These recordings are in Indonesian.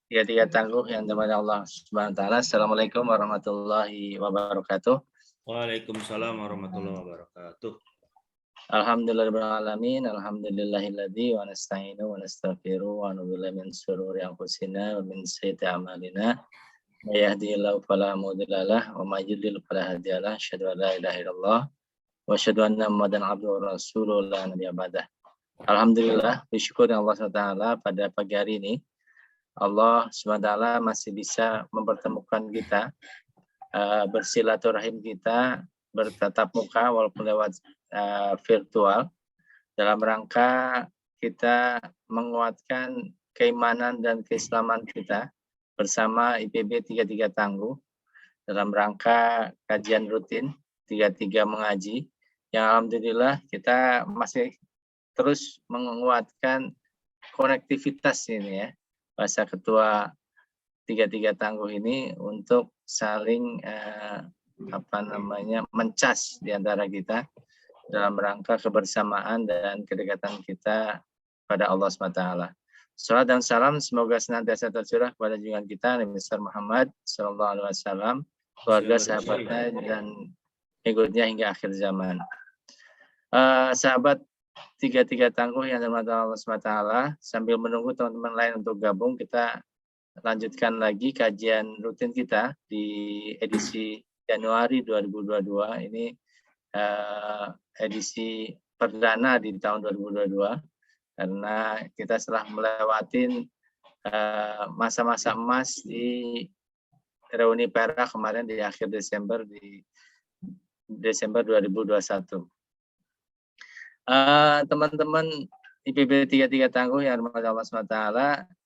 tiga tangguh yang dimana Allah Subhanahu wa taala. Assalamualaikum warahmatillahi wabarakatuh. Waalaikumsalam warahmatullahi wabarakatuh. Alhamdulillahirabbil alamin, alhamdulillahilladzi wa nasta'inu wa nastaghfiru wa na'udzubillahi min shururi anfusina wa min sayyiati a'malina. May yahdihillahu fala mudhillalah wa may yudhlil fala hadiyalah. Asyhadu an la ilaha illallah wa asyhadu anna Muhammadan abduhu wa rasuluhu la nabiyya ba'dah. Alhamdulillah, bersyukur Allah SWT pada pagi hari ini Allah SWT masih bisa mempertemukan kita, bersilaturahim kita, bertatap muka walaupun lewat virtual, dalam rangka kita menguatkan keimanan dan keislaman kita bersama IPB 33 Tangguh dalam rangka kajian rutin 33 mengaji, yang alhamdulillah kita masih terus menguatkan konektivitas ini ya, bahasa ketua 33 Tangguh ini untuk saling mencas di antara kita dalam rangka kebersamaan dan kedekatan kita pada Allah SWT. Salam dan salam semoga senantiasa tercurah kepada junjungan kita Nabi besar Muhammad SAW, keluarga, sahabatnya dan pengikutnya hingga akhir zaman. Sahabat 33 Tangguh yang dirahmati Allah SWT, sambil menunggu teman-teman lain untuk gabung, kita lanjutkan lagi kajian rutin kita di edisi Januari 2022. Ini edisi perdana di tahun 2022 karena kita setelah melewati masa-masa emas di reuni perak kemarin di akhir Desember, di Desember 2021. Teman-teman IPB 33 Tangguh yang dirahmati Allah SWT,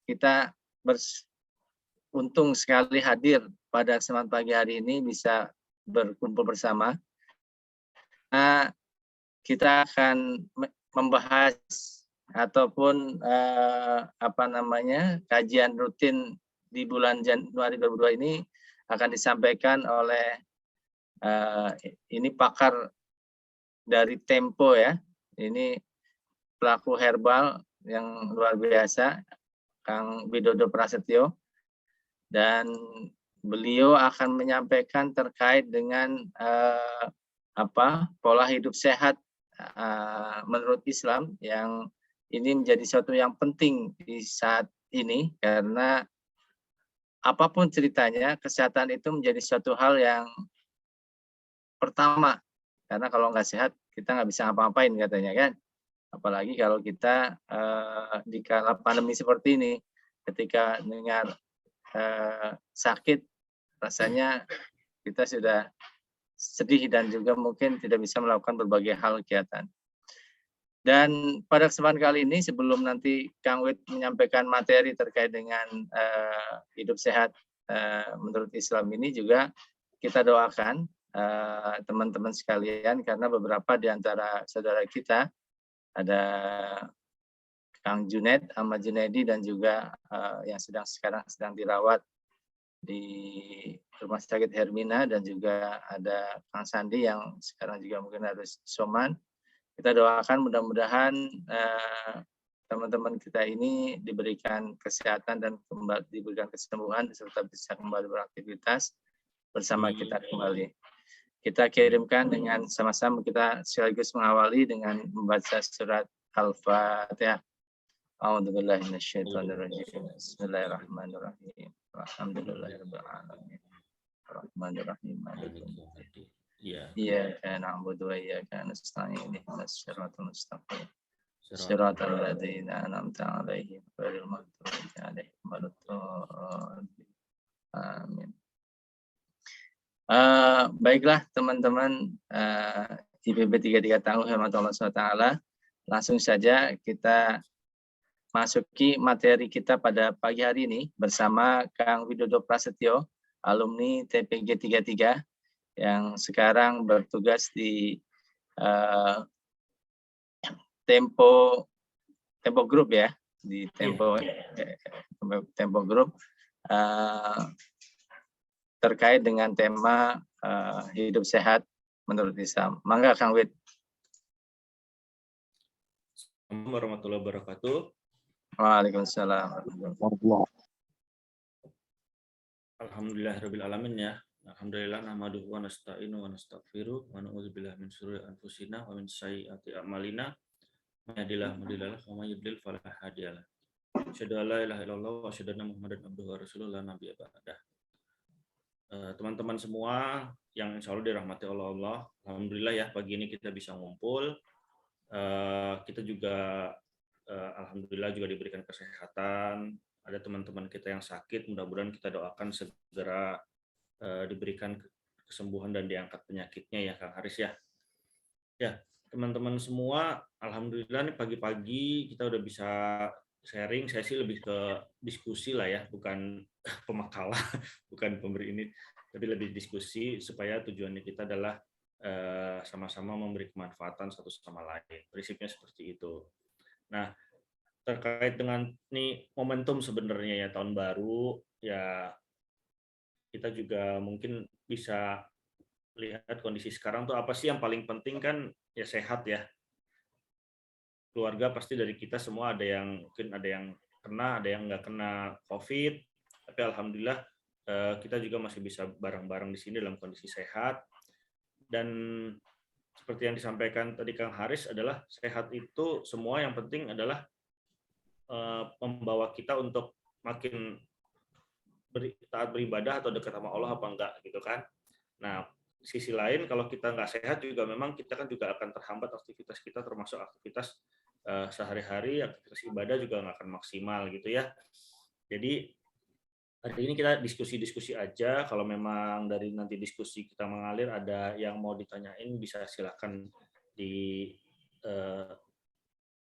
kita beruntung sekali hadir pada kesempatan pagi hari ini bisa berkumpul bersama. Kita akan membahas ataupun kajian rutin di bulan Januari 2022 ini akan disampaikan oleh ini pakar dari Tempo ya. Ini pelaku herbal yang luar biasa, Kang Widodo Prasetyo, dan beliau akan menyampaikan terkait dengan pola hidup sehat menurut Islam, yang ini menjadi sesuatu yang penting di saat ini karena apapun ceritanya, kesehatan itu menjadi suatu hal yang pertama, karena kalau nggak sehat kita nggak bisa ngapa-ngapain katanya kan. Apalagi kalau kita di kala pandemi seperti ini, ketika dengar sakit, rasanya kita sudah sedih dan juga mungkin tidak bisa melakukan berbagai hal kegiatan. Dan pada kesempatan kali ini, sebelum nanti Kang Wid menyampaikan materi terkait dengan hidup sehat menurut Islam ini, juga kita doakan teman-teman sekalian, karena beberapa di antara saudara kita, ada Kang Junaid, Ahmad Junaidi, dan juga yang sekarang sedang dirawat di Rumah Sakit Hermina, dan juga ada Kang Sandi yang sekarang juga mungkin harus isoman. Kita doakan mudah-mudahan teman-teman kita ini diberikan kesehatan dan diberikan kesembuhan serta bisa kembali beraktivitas bersama kita kembali. Kita kirimkan dengan sama-sama, kita sekaligus mengawali dengan membaca surat Al-Fatihah. A'udzubillahi minasyaitonirrajim. Bismillahirrahmanirrahim. Alhamdulillahirabbil alamin. Arrahmanirrahim. Maliki yaumiddin. Iyyaka na'budu wa iyyaka nasta'in. Ihdinas siratal mustaqim. Siratal ladzina an'amta 'alaihim ghairil maghdubi 'alaihim waladdallin. Amin. Baiklah teman-teman IPB 33 Tangguh yang dirahmati Allah SWT, langsung saja kita masuki materi kita pada pagi hari ini bersama Kang Widodo Prasetyo, alumni TPG 33 yang sekarang bertugas di Tempo Group ya, di Tempo Group, terkait dengan tema hidup sehat menurut Islam. Mangga Kang Wid. Assalamualaikum warahmatullahi wabarakatuh. Waalaikumsalam. Alhamdulillahirabbil alamin ya. Alhamdulillah nahmaduhu wa nasta'inu wa nastaghfiruh wa na'udzubillahi min syururi anfusina wa min sayyiati a'malina. May yahdihillahu mudhillalah wa may yudlil fala hadiyalah. Asyhadu an la ilaha illallah wa asyhadu anna Muhammadan abduhu wa rasuluhu la nabiyya ba'dah. Teman-teman semua yang insya Allah dirahmati Allah, alhamdulillah ya pagi ini kita bisa ngumpul. Kita juga alhamdulillah juga diberikan kesehatan. Ada teman-teman kita yang sakit, mudah-mudahan kita doakan segera diberikan kesembuhan dan diangkat penyakitnya ya Kang Haris ya. Ya, teman-teman semua, alhamdulillah nih pagi-pagi kita udah bisa sharing. Saya sih lebih ke diskusi lah ya, bukan pemakalah, bukan pemberi ini, tapi lebih diskusi supaya tujuannya kita adalah sama-sama memberi kemanfaatan satu sama lain. Prinsipnya seperti itu. Nah, terkait dengan nih momentum sebenarnya ya tahun baru ya, kita juga mungkin bisa lihat kondisi sekarang tuh apa sih yang paling penting kan ya, sehat ya. Keluarga pasti dari kita semua ada yang mungkin ada yang kena, ada yang nggak kena COVID, tapi alhamdulillah kita juga masih bisa bareng-bareng di sini dalam kondisi sehat. Dan seperti yang disampaikan tadi Kang Haris adalah sehat itu semua yang penting adalah membawa kita untuk makin taat beribadah atau dekat sama Allah apa enggak gitu kan. Nah, sisi lain kalau kita nggak sehat juga memang kita kan juga akan terhambat aktivitas kita, termasuk aktivitas sehari-hari, aktivitas ibadah juga nggak akan maksimal gitu ya. Jadi hari ini kita diskusi-diskusi aja. Kalau memang dari nanti diskusi kita mengalir ada yang mau ditanyain bisa silakan di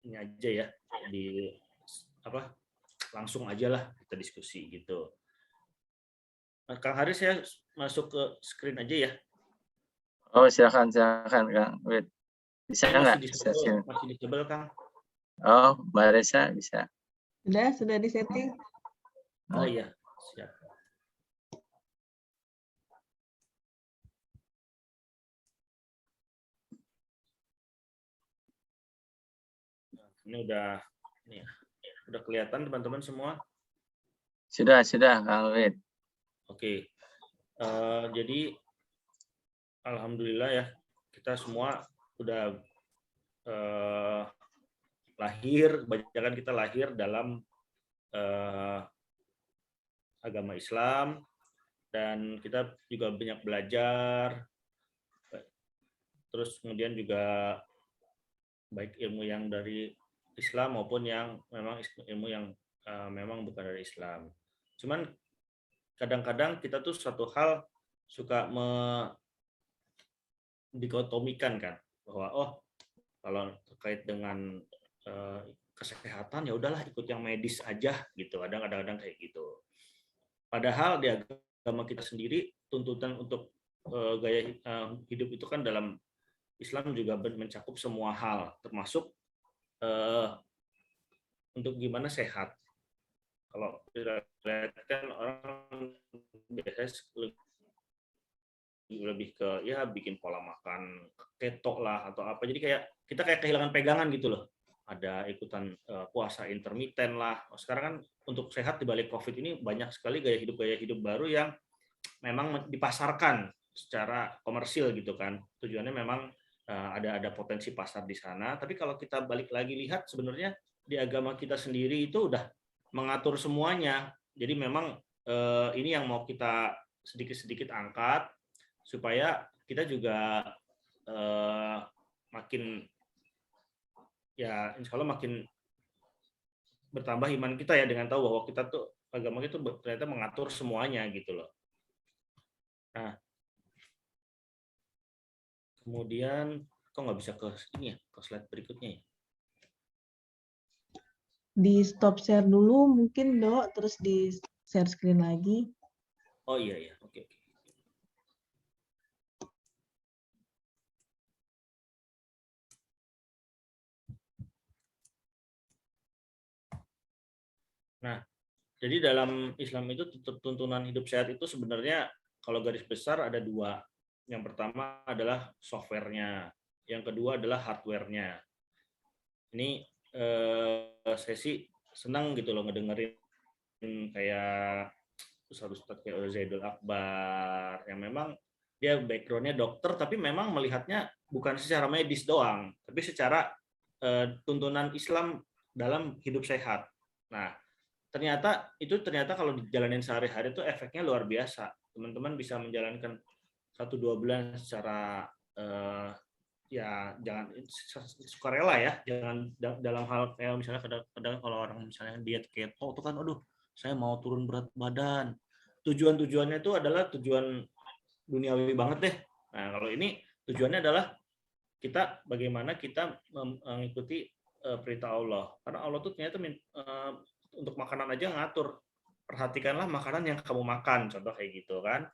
ini aja ya, di apa langsung aja lah kita diskusi gitu. Nah, Kang Haris saya masuk ke screen aja ya. Oh, silakan Kang. Wait. Bisa Ini nggak? masih disable Kang. Oh, Mbak Resa bisa. Sudah disetting. Oh iya, siap. Ini udah kelihatan teman-teman semua? Sudah Kang Wid. Oke. Jadi alhamdulillah ya, kita semua udah lahir, kebanyakan kita lahir dalam agama Islam, dan kita juga banyak belajar, terus kemudian juga baik ilmu yang dari Islam maupun yang memang ilmu yang memang bukan dari Islam. Cuman kadang-kadang kita tuh satu hal suka dikotomikan kan, bahwa oh kalau terkait dengan kesehatan ya udahlah ikut yang medis aja gitu. Kadang-kadang kayak gitu. Padahal di agama kita sendiri tuntutan untuk gaya hidup itu kan dalam Islam juga mencakup semua hal, termasuk untuk gimana sehat. Kalau kita lihat kan orang biasanya lebih ke ya bikin pola makan keto lah atau apa. Jadi kita kehilangan pegangan gitu loh. Ada ikutan puasa intermiten lah. Sekarang kan untuk sehat di balik COVID ini banyak sekali gaya hidup baru yang memang dipasarkan secara komersil gitu kan. Tujuannya memang ada potensi pasar di sana. Tapi kalau kita balik lagi lihat sebenarnya di agama kita sendiri itu udah mengatur semuanya. Jadi memang ini yang mau kita sedikit-sedikit angkat supaya kita juga makin ya insya Allah makin bertambah iman kita ya, dengan tahu bahwa kita tuh agama itu ternyata mengatur semuanya gitu loh. Nah, kemudian kok nggak bisa ke ini ya, ke slide berikutnya ya? Di stop share dulu mungkin Dok, terus di share screen lagi. Oh iya, oke. Nah, jadi dalam Islam itu tuntunan hidup sehat itu sebenarnya kalau garis besar ada dua. Yang pertama adalah software-nya, yang kedua adalah hardware-nya. Ini saya sih senang gitu loh ngedengerin kayak ustadz-ustadz kayak Zaidul Akbar yang memang dia backgroundnya dokter tapi memang melihatnya bukan secara medis doang tapi secara tuntunan Islam dalam hidup sehat. Nah, ternyata kalau dijalanin sehari-hari itu efeknya luar biasa. Teman-teman bisa menjalankan 1-2 bulan secara ya jangan sukarela ya, jangan dalam hal kayak misalnya kadang-kadang kalau orang misalnya diet keto itu kan aduh saya mau turun berat badan. Tujuannya itu adalah tujuan duniawi banget deh. Nah, kalau ini tujuannya adalah kita bagaimana kita mengikuti perintah Allah. Karena Allah tuh ternyata untuk makanan aja ngatur. Perhatikanlah makanan yang kamu makan, contoh kayak gitu kan.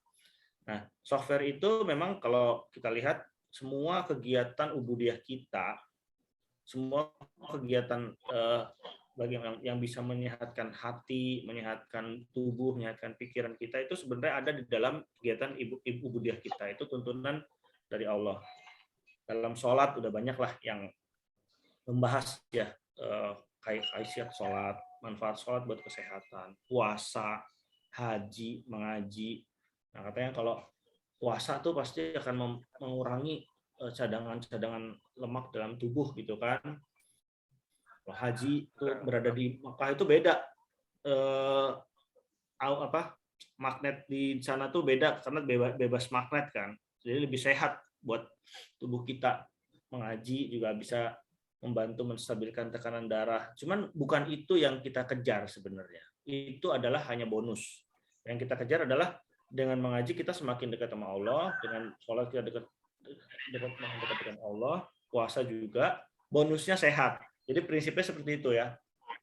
Nah, software itu memang kalau kita lihat semua kegiatan ubudiyah kita, semua kegiatan yang bisa menyehatkan hati, menyehatkan tubuh, menyehatkan pikiran kita itu sebenarnya ada di dalam kegiatan ubudiyah kita. Itu tuntunan dari Allah. Dalam sholat udah banyak lah yang membahas ya khasiat sholat, manfaat sholat buat kesehatan, puasa, haji, mengaji. Nah katanya kalau puasa tuh pasti akan mengurangi cadangan lemak dalam tubuh gitu kan. Kalau haji itu berada di Makkah itu beda. Magnet di sana tuh beda karena bebas magnet kan. Jadi lebih sehat buat tubuh kita. Mengaji juga bisa membantu menstabilkan tekanan darah. Cuman bukan itu yang kita kejar sebenarnya. Itu adalah hanya bonus. Yang kita kejar adalah dengan mengaji kita semakin dekat sama Allah, dengan sholat kita dekat dengan Allah, puasa juga, bonusnya sehat. Jadi prinsipnya seperti itu ya.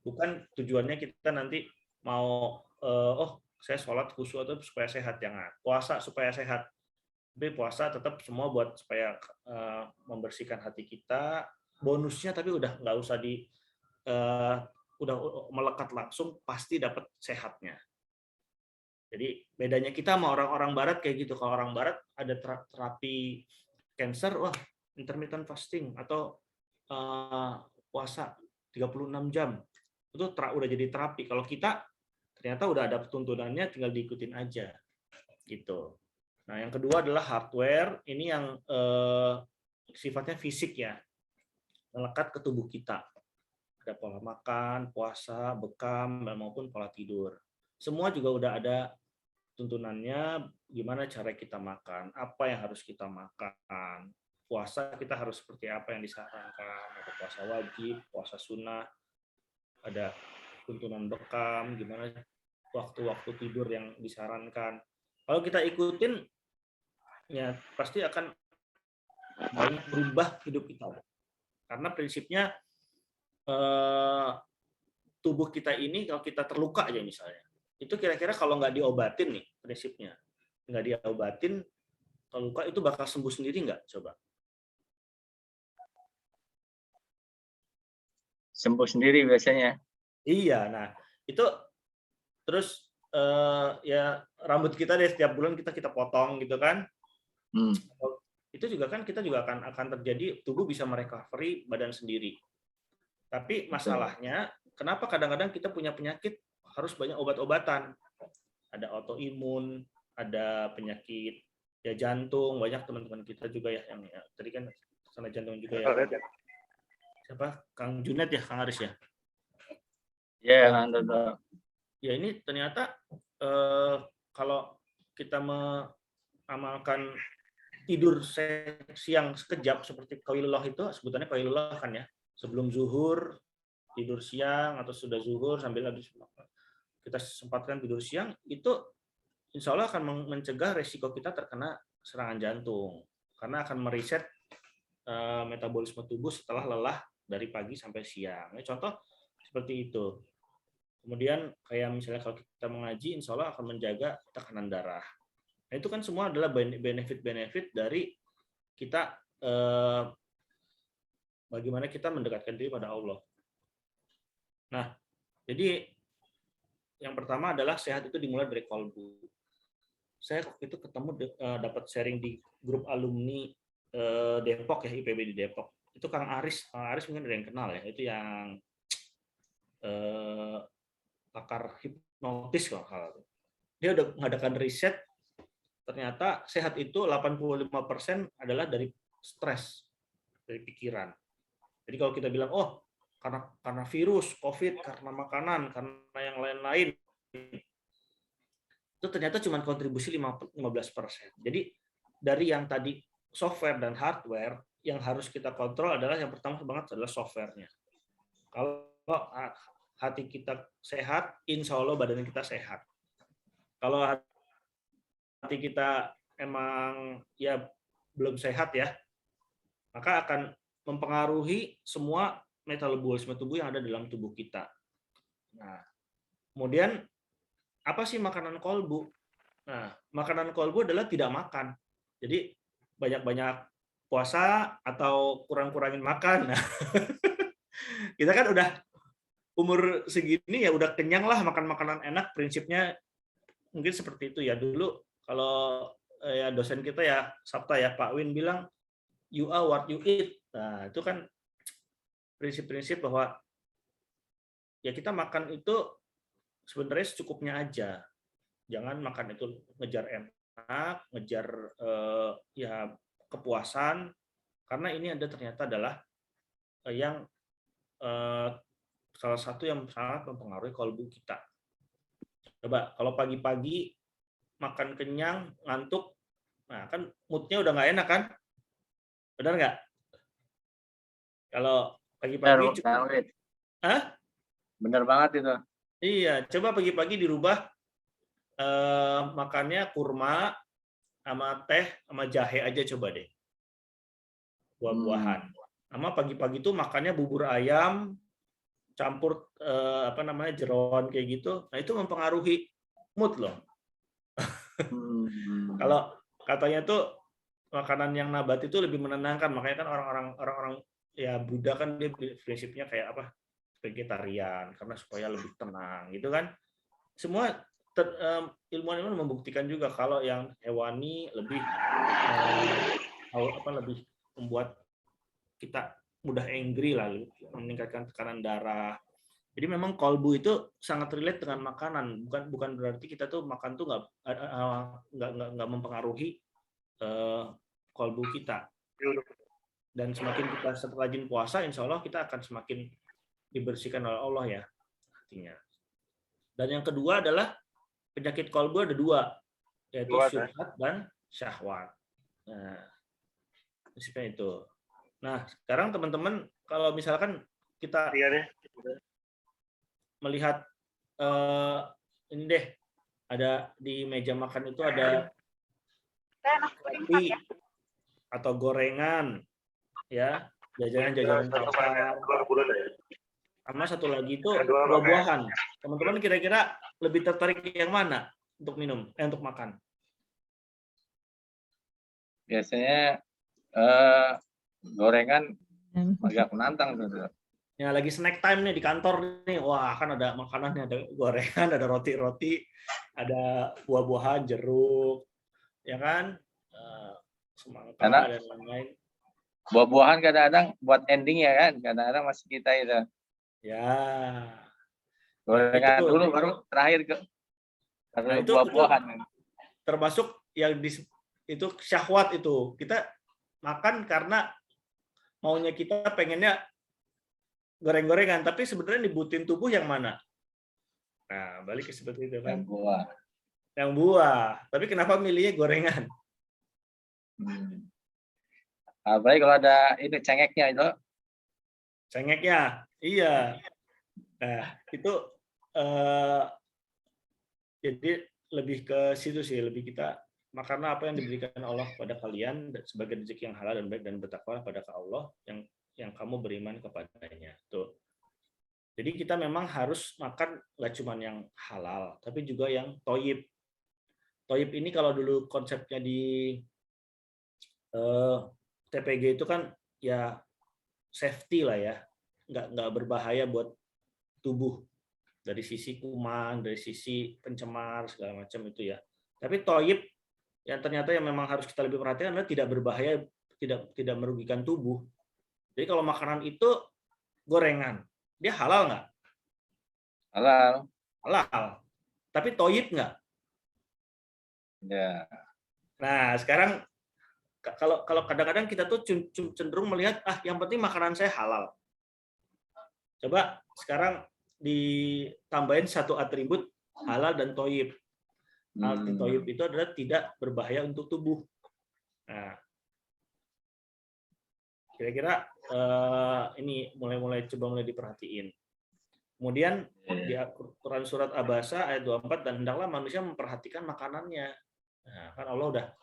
Bukan tujuannya kita nanti mau saya sholat khusyuk atau supaya sehat, jangan. Puasa supaya sehat. Tapi puasa tetap semua buat supaya membersihkan hati kita. Bonusnya tapi udah nggak usah udah melekat langsung, pasti dapat sehatnya. Jadi bedanya kita sama orang-orang barat kayak gitu. Kalau orang barat ada terapi cancer, wah intermittent fasting atau puasa 36 jam. Itu udah jadi terapi. Kalau kita ternyata udah ada tuntunannya, tinggal diikutin aja. Gitu. Nah, yang kedua adalah hardware. Ini yang sifatnya fisik ya. Melekat ke tubuh kita. Ada pola makan, puasa, bekam, maupun pola tidur. Semua juga udah ada tuntunannya, gimana cara kita makan, apa yang harus kita makan. Puasa kita harus seperti apa yang disarankan, ada puasa wajib, puasa sunnah, ada tuntunan bekam, gimana waktu-waktu tidur yang disarankan. Kalau kita ikutin, ya pasti akan banyak berubah hidup kita. Karena prinsipnya tubuh kita ini kalau kita terluka aja misalnya, itu kira-kira kalau nggak diobatin nih prinsipnya, nggak diobatin terluka itu bakal sembuh sendiri nggak? Coba. Sembuh sendiri biasanya. Iya, nah itu terus ya rambut kita deh setiap bulan kita potong gitu kan. Itu juga kan kita juga akan terjadi tubuh bisa merecovery badan sendiri. Tapi masalahnya kenapa kadang-kadang kita punya penyakit harus banyak obat-obatan. Ada autoimun, ada penyakit ya jantung, banyak teman-teman kita juga ya yang ya, tadi kan sana jantung juga ya. Siapa? Kang Junet ya, Kang Aris ya? Ya, Kang Dodo. Ya ini ternyata kalau kita mengamalkan tidur siang sekejap seperti qailullah itu, sebutannya qailullah kan ya, sebelum zuhur tidur siang atau sudah zuhur sambil habis kita sempatkan tidur siang, itu insya Allah akan mencegah resiko kita terkena serangan jantung karena akan mereset metabolisme tubuh setelah lelah dari pagi sampai siang. Ini contoh seperti itu. Kemudian kayak misalnya kalau kita mengaji, insya Allah akan menjaga tekanan darah. Nah, itu kan semua adalah benefit-benefit dari kita bagaimana kita mendekatkan diri pada Allah. Nah, jadi yang pertama adalah sehat itu dimulai dari kolbu. Saya waktu itu ketemu dapat sharing di grup alumni Depok ya, IPB di Depok. Itu Kang Aris mungkin ada yang kenal ya, itu yang pakar hipnotis kalau salah. Dia udah mengadakan riset, ternyata sehat itu 85% adalah dari stres, dari pikiran. Jadi kalau kita bilang, oh karena virus, COVID, karena makanan, karena yang lain-lain, itu ternyata cuma kontribusi 15%. Jadi dari yang tadi software dan hardware, yang harus kita kontrol adalah yang pertama banget adalah softwarenya. Kalau hati kita sehat, insya Allah badan kita sehat. Kalau hati kita emang ya belum sehat ya, maka akan mempengaruhi semua metabolisme tubuh yang ada dalam tubuh kita. Nah, kemudian apa sih makanan kolbu? Nah, makanan kolbu adalah tidak makan. Jadi banyak-banyak puasa atau kurang-kurangin makan. Nah, kita kan udah umur segini ya udah kenyang lah makan makanan enak, prinsipnya mungkin seperti itu ya. Dulu kalau ya dosen kita ya Sabta ya Pak Win bilang you are what you eat. Nah, itu kan prinsip-prinsip bahwa ya kita makan itu sebenarnya secukupnya aja. Jangan makan itu ngejar enak, ngejar ya kepuasan, karena ini ada ternyata adalah yang salah satu yang sangat mempengaruhi kolbu kita. Coba kalau pagi-pagi makan kenyang, ngantuk, nah kan moodnya udah nggak enak kan? Benar nggak? Kalau pagi-pagi Benar banget itu. Iya, coba pagi-pagi dirubah makannya kurma sama teh sama jahe aja coba deh. Buah-buahan. Sama pagi-pagi tuh makannya bubur ayam campur jeroan kayak gitu. Nah, itu mempengaruhi mood loh. Kalau katanya tuh makanan yang nabati itu lebih menenangkan, makanya kan orang-orang ya Buddha kan dia prinsipnya kayak apa? Vegetarian karena supaya lebih tenang gitu kan. Semua ilmuwan membuktikan juga kalau yang hewani lebih lebih membuat kita mudah angry lah, meningkatkan tekanan darah. Jadi memang kolbu itu sangat relate dengan makanan, bukan berarti kita tuh makan tuh nggak mempengaruhi kolbu kita. Dan semakin kita rajin puasa, insya Allah kita akan semakin dibersihkan oleh Allah ya artinya. Dan yang kedua adalah penyakit kolbu ada dua, yaitu syubhat dan syahwat. Nah, prinsipnya itu. Nah, sekarang teman-teman kalau misalkan kita melihat ini deh, ada di meja makan itu ada roti atau gorengan, ya, jajanan-jajanan pasar. Sama satu lagi itu buah-buahan. Teman-teman kira-kira lebih tertarik yang mana untuk minum, untuk makan? Biasanya gorengan agak menantang tuh. Ya lagi snack time nih di kantor nih, wah kan ada makanannya, ada gorengan, ada roti-roti, ada buah-buahan, jeruk, ya kan, semangka dan lain-lain. Buah-buahan kadang-kadang buat ending ya kan, kadang-kadang masih kita itu. Ya. Gorengan dulu baru terakhir ke itu buah-buahan. Termasuk yang itu syahwat itu. Kita makan karena maunya kita pengennya goreng-gorengan, tapi sebenarnya dibutuhin tubuh yang mana? Nah, balik ke seperti itu kan. Yang buah. Tapi kenapa milihnya gorengan? Apalagi kalau ada ini cengeknya itu. Cengeknya, iya. Nah, itu jadi lebih ke situ sih, lebih kita makan apa yang diberikan Allah kepada kalian sebagai rezeki yang halal dan baik dan bertakwa pada Allah yang kamu beriman kepadanya. Tuh. Jadi kita memang harus makan nggak cuma yang halal, tapi juga yang toyib. Toyib ini kalau dulu konsepnya di TPG itu kan ya safety lah ya, nggak berbahaya buat tubuh dari sisi kuman, dari sisi pencemar segala macam itu ya. Tapi toyib yang ternyata yang memang harus kita lebih perhatikan adalah tidak berbahaya, tidak merugikan tubuh. Jadi kalau makanan itu gorengan, dia halal nggak? Halal. Halal. Tapi toyib nggak? Ya. Nah, sekarang kalau kadang-kadang kita tuh cenderung melihat, yang penting makanan saya halal. Coba sekarang ditambahin satu atribut halal dan toyib. Arti toyib itu adalah tidak berbahaya untuk tubuh. Nah, kira-kira ini mulai diperhatiin. Kemudian di Quran surat Abasa ayat 24, dan hendaklah manusia memperhatikan makanannya. Nah, kan Allah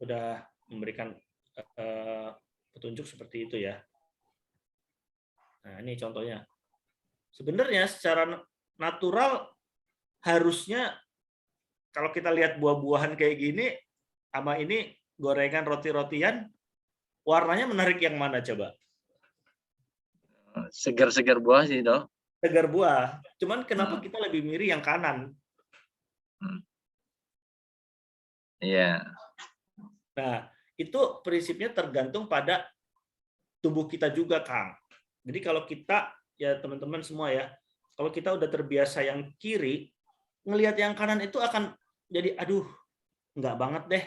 udah memberikan petunjuk seperti itu ya. Nah, ini contohnya. Sebenarnya secara natural harusnya kalau kita lihat buah-buahan kayak gini sama ini gorengan roti-rotian, warnanya menarik yang mana coba? Segar-segar buah sih, Dok. Segar buah. Cuman kenapa kita lebih milih yang kanan? Iya. Nah, itu prinsipnya tergantung pada tubuh kita juga, Kang. Jadi kalau kita, ya teman-teman semua ya, kalau kita udah terbiasa yang kiri, ngelihat yang kanan itu akan jadi, aduh, nggak banget deh,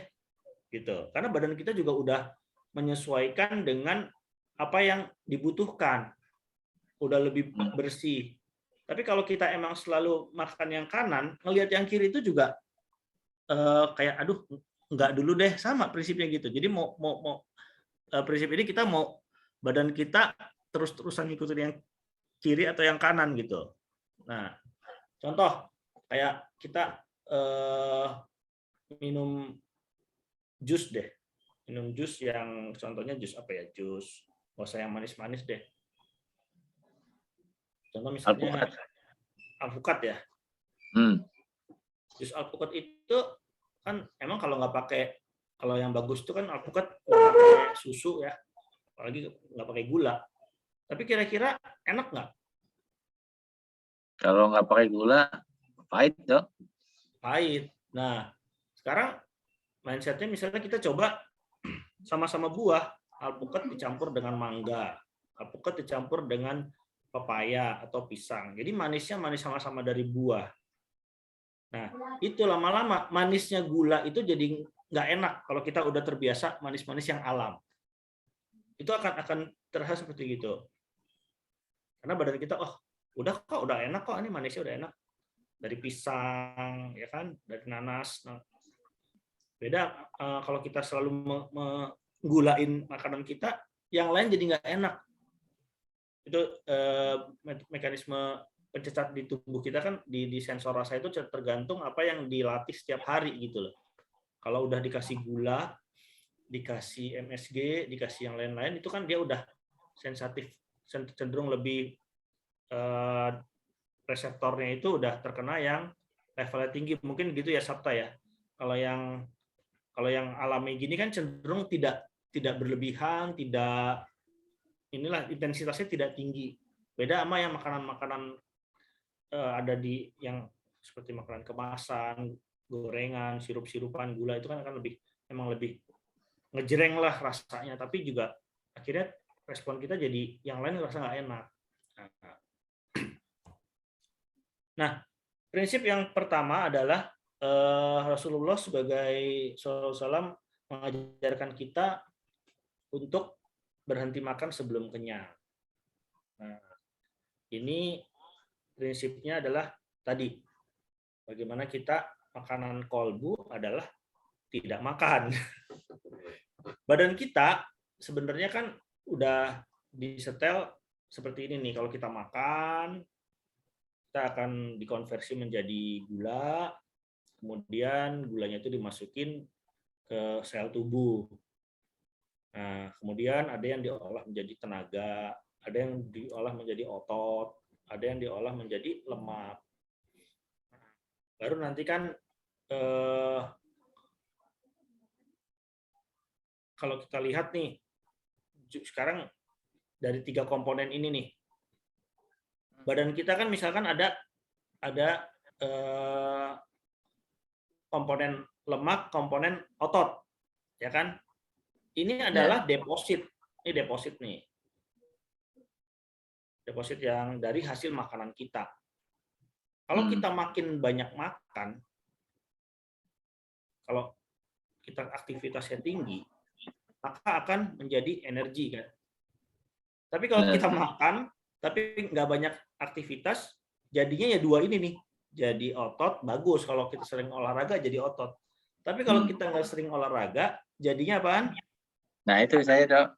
gitu. Karena badan kita juga udah menyesuaikan dengan apa yang dibutuhkan, udah lebih bersih. Tapi kalau kita emang selalu makan yang kanan, ngelihat yang kiri itu juga kayak, aduh, nggak dulu deh, sama prinsipnya gitu. Jadi mau prinsip ini kita mau badan kita terus-terusan ngikutin yang kiri atau yang kanan gitu. Nah, contoh kayak kita minum jus deh. Minum jus yang contohnya jus apa ya? Jus nggak usah yang manis-manis deh. Contoh misalnya alpukat ya. Jus alpukat itu kan emang kalau nggak pakai, kalau yang bagus itu kan alpukat nggak pakai susu ya, apalagi nggak pakai gula. Tapi kira-kira enak nggak? Kalau nggak pakai gula, pahit, Dok. Pahit. Nah, sekarang mindsetnya misalnya kita coba sama-sama buah, alpukat dicampur dengan mangga, alpukat dicampur dengan pepaya atau pisang. Jadi manisnya manis sama-sama dari buah. Nah, itu lama-lama manisnya gula itu jadi nggak enak kalau kita udah terbiasa manis-manis yang alam. Itu akan terasa seperti gitu. Karena badan kita, udah enak kok, ini manisnya udah enak. Dari pisang, ya kan, dari nanas. Nah, beda kalau kita selalu menggulain makanan kita, yang lain jadi nggak enak. Itu mekanisme pencecat di tubuh kita kan di sensor rasa itu tergantung apa yang dilatih setiap hari gitu loh. Kalau udah dikasih gula, dikasih MSG, dikasih yang lain-lain, itu kan dia udah sensitif, cenderung lebih reseptornya itu udah terkena yang levelnya tinggi. Mungkin gitu ya Sabta ya. Kalau yang alami gini kan cenderung tidak berlebihan, tidak intensitasnya tidak tinggi. Beda sama yang makanan-makanan ada di yang seperti makanan kemasan, gorengan, sirup-sirupan, gula itu kan akan emang lebih ngejreng lah rasanya, tapi juga akhirnya respon kita jadi yang lain ngerasa nggak enak. Nah, prinsip yang pertama adalah Rasulullah sebagai SAW mengajarkan kita untuk berhenti makan sebelum kenyang. Nah, ini prinsipnya adalah tadi, bagaimana kita makanan kolbu adalah tidak makan. Badan kita sebenarnya kan udah disetel seperti ini nih, kalau kita makan, kita akan dikonversi menjadi gula, kemudian gulanya itu dimasukin ke sel tubuh. Nah, kemudian ada yang diolah menjadi tenaga, ada yang diolah menjadi otot, ada yang diolah menjadi lemak. Baru nanti kan kalau kita lihat nih, sekarang dari 3 komponen ini nih, badan kita kan misalkan ada komponen lemak, komponen otot, ya kan? Ini adalah deposit. Ini deposit nih. Deposit yang dari hasil makanan kita. Kalau kita makin banyak makan, kalau kita aktivitasnya tinggi, maka akan menjadi energi kan. Tapi kalau kita makan, tapi nggak banyak aktivitas, jadinya ya dua ini nih. Jadi otot, bagus kalau kita sering olahraga jadi otot. Tapi kalau kita nggak sering olahraga, jadinya apaan? Nah itu saya Dok.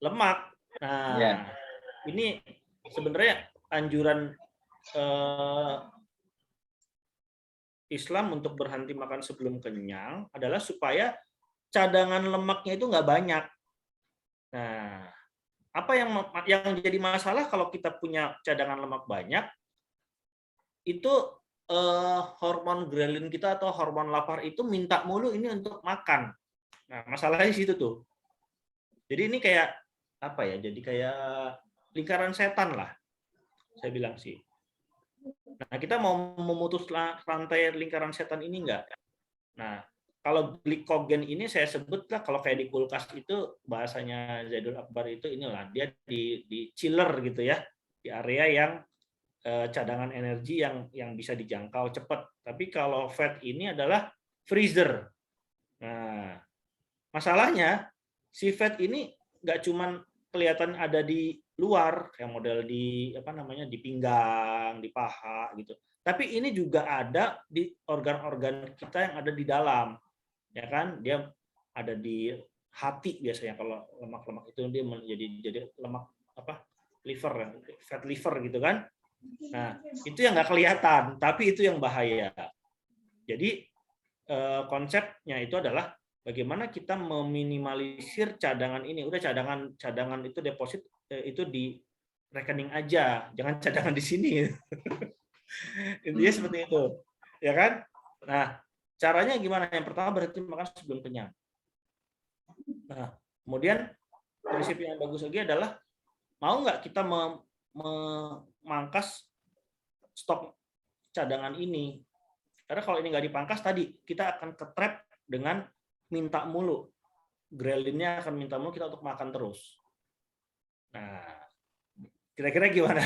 Lemak. Nah, ini sebenarnya anjuran Islam untuk berhenti makan sebelum kenyang adalah supaya cadangan lemaknya itu nggak banyak. Nah, apa yang jadi masalah kalau kita punya cadangan lemak banyak, itu hormon grelin kita atau hormon lapar itu minta mulu ini untuk makan. Nah, masalahnya di situ tuh. Jadi ini kayak apa ya? Jadi kayak lingkaran setan lah, saya bilang sih. Nah, kita mau memutus rantai lingkaran setan ini enggak? Nah, kalau glikogen ini saya sebut lah, kalau kayak di kulkas itu bahasanya Zaidul Akbar itu inilah, dia di chiller gitu ya, di area yang cadangan energi yang bisa dijangkau cepat. Tapi kalau fat ini adalah freezer. Nah, masalahnya si fat ini nggak cuman kelihatan ada di luar kayak model di apa namanya di pinggang, di paha gitu. Tapi ini juga ada di organ-organ kita yang ada di dalam. Ya kan? Dia ada di hati biasanya kalau lemak-lemak itu dia jadi lemak apa? Liver, fat liver gitu kan. Nah, itu yang nggak kelihatan, tapi itu yang bahaya. Jadi konsepnya itu adalah bagaimana kita meminimalisir cadangan ini. Udah cadangan itu deposit itu di rekening aja, jangan cadangan di sini. Intinya seperti itu, ya kan? Nah, caranya gimana? Yang pertama berhenti makan sebelum kenyang. Nah, kemudian prinsip yang bagus lagi adalah mau nggak kita memangkas stok cadangan ini? Karena kalau ini nggak dipangkas tadi kita akan ketrap dengan minta mulu. Grelinnya akan minta mulu kita untuk makan terus. Nah, kira-kira gimana?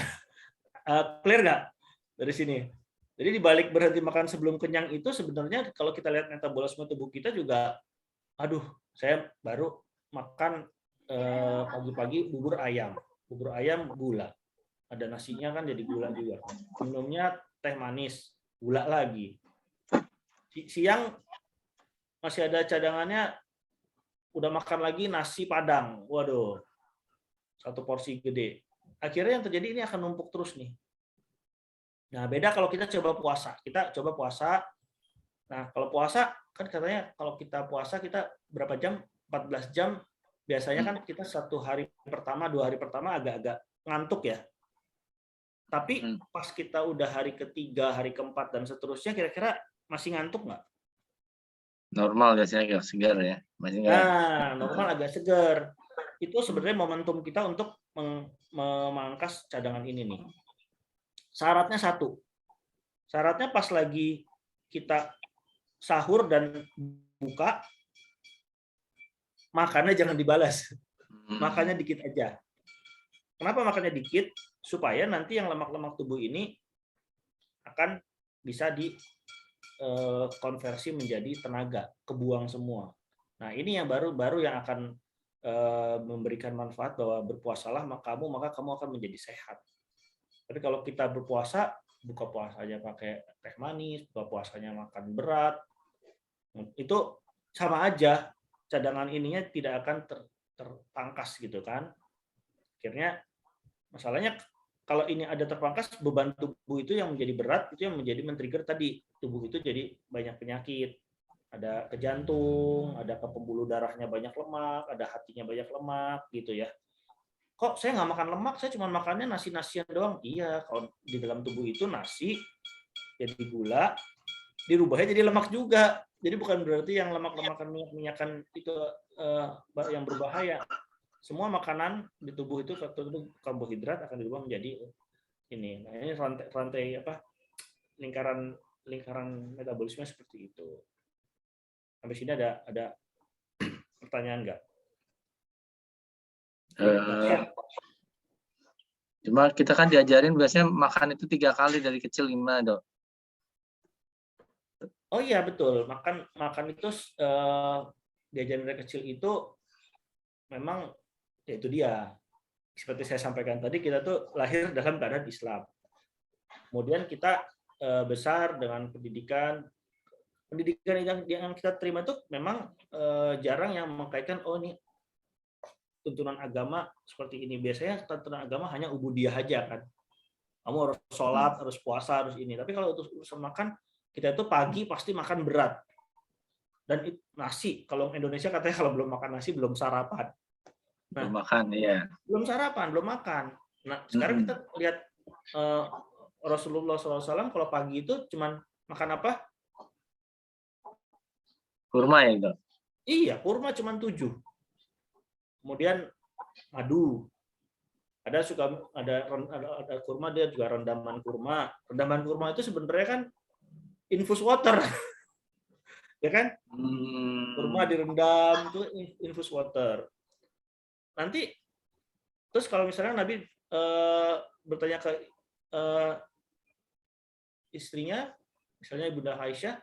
Clear nggak dari sini? Jadi di balik berhenti makan sebelum kenyang itu sebenarnya kalau kita lihat metabolisme tubuh kita juga, aduh, saya baru makan pagi-pagi bubur ayam gula. Ada nasinya kan jadi gula juga. Minumnya teh manis, gula lagi. Siang masih ada cadangannya, udah makan lagi nasi padang. Waduh, satu porsi gede. Akhirnya yang terjadi ini akan numpuk terus nih. Nah, beda kalau kita coba puasa. Kita coba puasa. Nah, kalau puasa kan katanya kalau kita puasa kita berapa jam? 14 jam. Biasanya kan kita 1 hari pertama, 2 hari pertama agak-agak ngantuk ya. Tapi pas kita udah hari ketiga, hari keempat dan seterusnya, kira-kira masih ngantuk nggak? Normal biasanya agak segar ya. Nah, normal agak segar. Itu sebenarnya momentum kita untuk memangkas cadangan ini nih. Syaratnya satu. Syaratnya pas lagi kita sahur dan buka, makannya jangan dibalas. Makannya dikit aja. Kenapa makannya dikit? Supaya nanti yang lemak-lemak tubuh ini akan bisa dikonversi menjadi tenaga, kebuang semua. Nah, ini yang baru yang akan memberikan manfaat bahwa berpuasalah maka kamu akan menjadi sehat. Tapi kalau kita berpuasa, buka puasanya pakai teh manis, buka puasanya makan berat, itu sama aja, cadangan ininya tidak akan terpangkas gitu kan. Akhirnya masalahnya kalau ini ada terpangkas, beban tubuh itu yang menjadi berat, itu yang menjadi men-trigger tadi tubuh itu jadi banyak penyakit. Ada ke jantung, ada ke pembuluh darahnya banyak lemak, ada hatinya banyak lemak gitu ya. Kok saya nggak makan lemak, saya cuma makannya nasi-nasian doang. Iya, kalau di dalam tubuh itu nasi jadi gula, dirubahnya jadi lemak juga. Jadi bukan berarti yang lemak-lemakan minyak-minyakan itu yang berbahaya. Semua makanan di tubuh itu karbohidrat akan dirubah menjadi ini. Nah, ini rantai apa? Lingkaran metabolisme seperti itu. Sampai sini ada pertanyaan nggak? Cuma kita kan diajarin biasanya makan itu 3 kali dari kecil gimana Dok? Oh iya betul, makan itu diajarin dari kecil itu memang ya itu dia. Seperti saya sampaikan tadi, kita tuh lahir dalam keadaan Islam. Kemudian kita besar dengan pendidikan yang kita terima itu memang jarang yang mengkaitkan oh ini tuntunan agama seperti ini. Biasanya tuntunan agama hanya ubudiyah aja kan. Kamu harus sholat, harus puasa, harus ini. Tapi kalau untuk urusan makan, kita itu pagi pasti makan berat. Dan nasi, kalau Indonesia katanya kalau belum makan nasi belum sarapan. Nah, belum makan, iya. Belum sarapan, belum makan. Nah, sekarang kita lihat Rasulullah SAW kalau pagi itu cuman makan apa? Kurma ya, Dok? Iya, kurma cuman 7. Kemudian madu. Ada kurma, dia juga rendaman kurma. Rendaman kurma itu sebenarnya kan infus water. Ya kan? Kurma direndam itu infus water. Nanti terus kalau misalnya Nabi bertanya ke istrinya, misalnya Bunda Aisyah,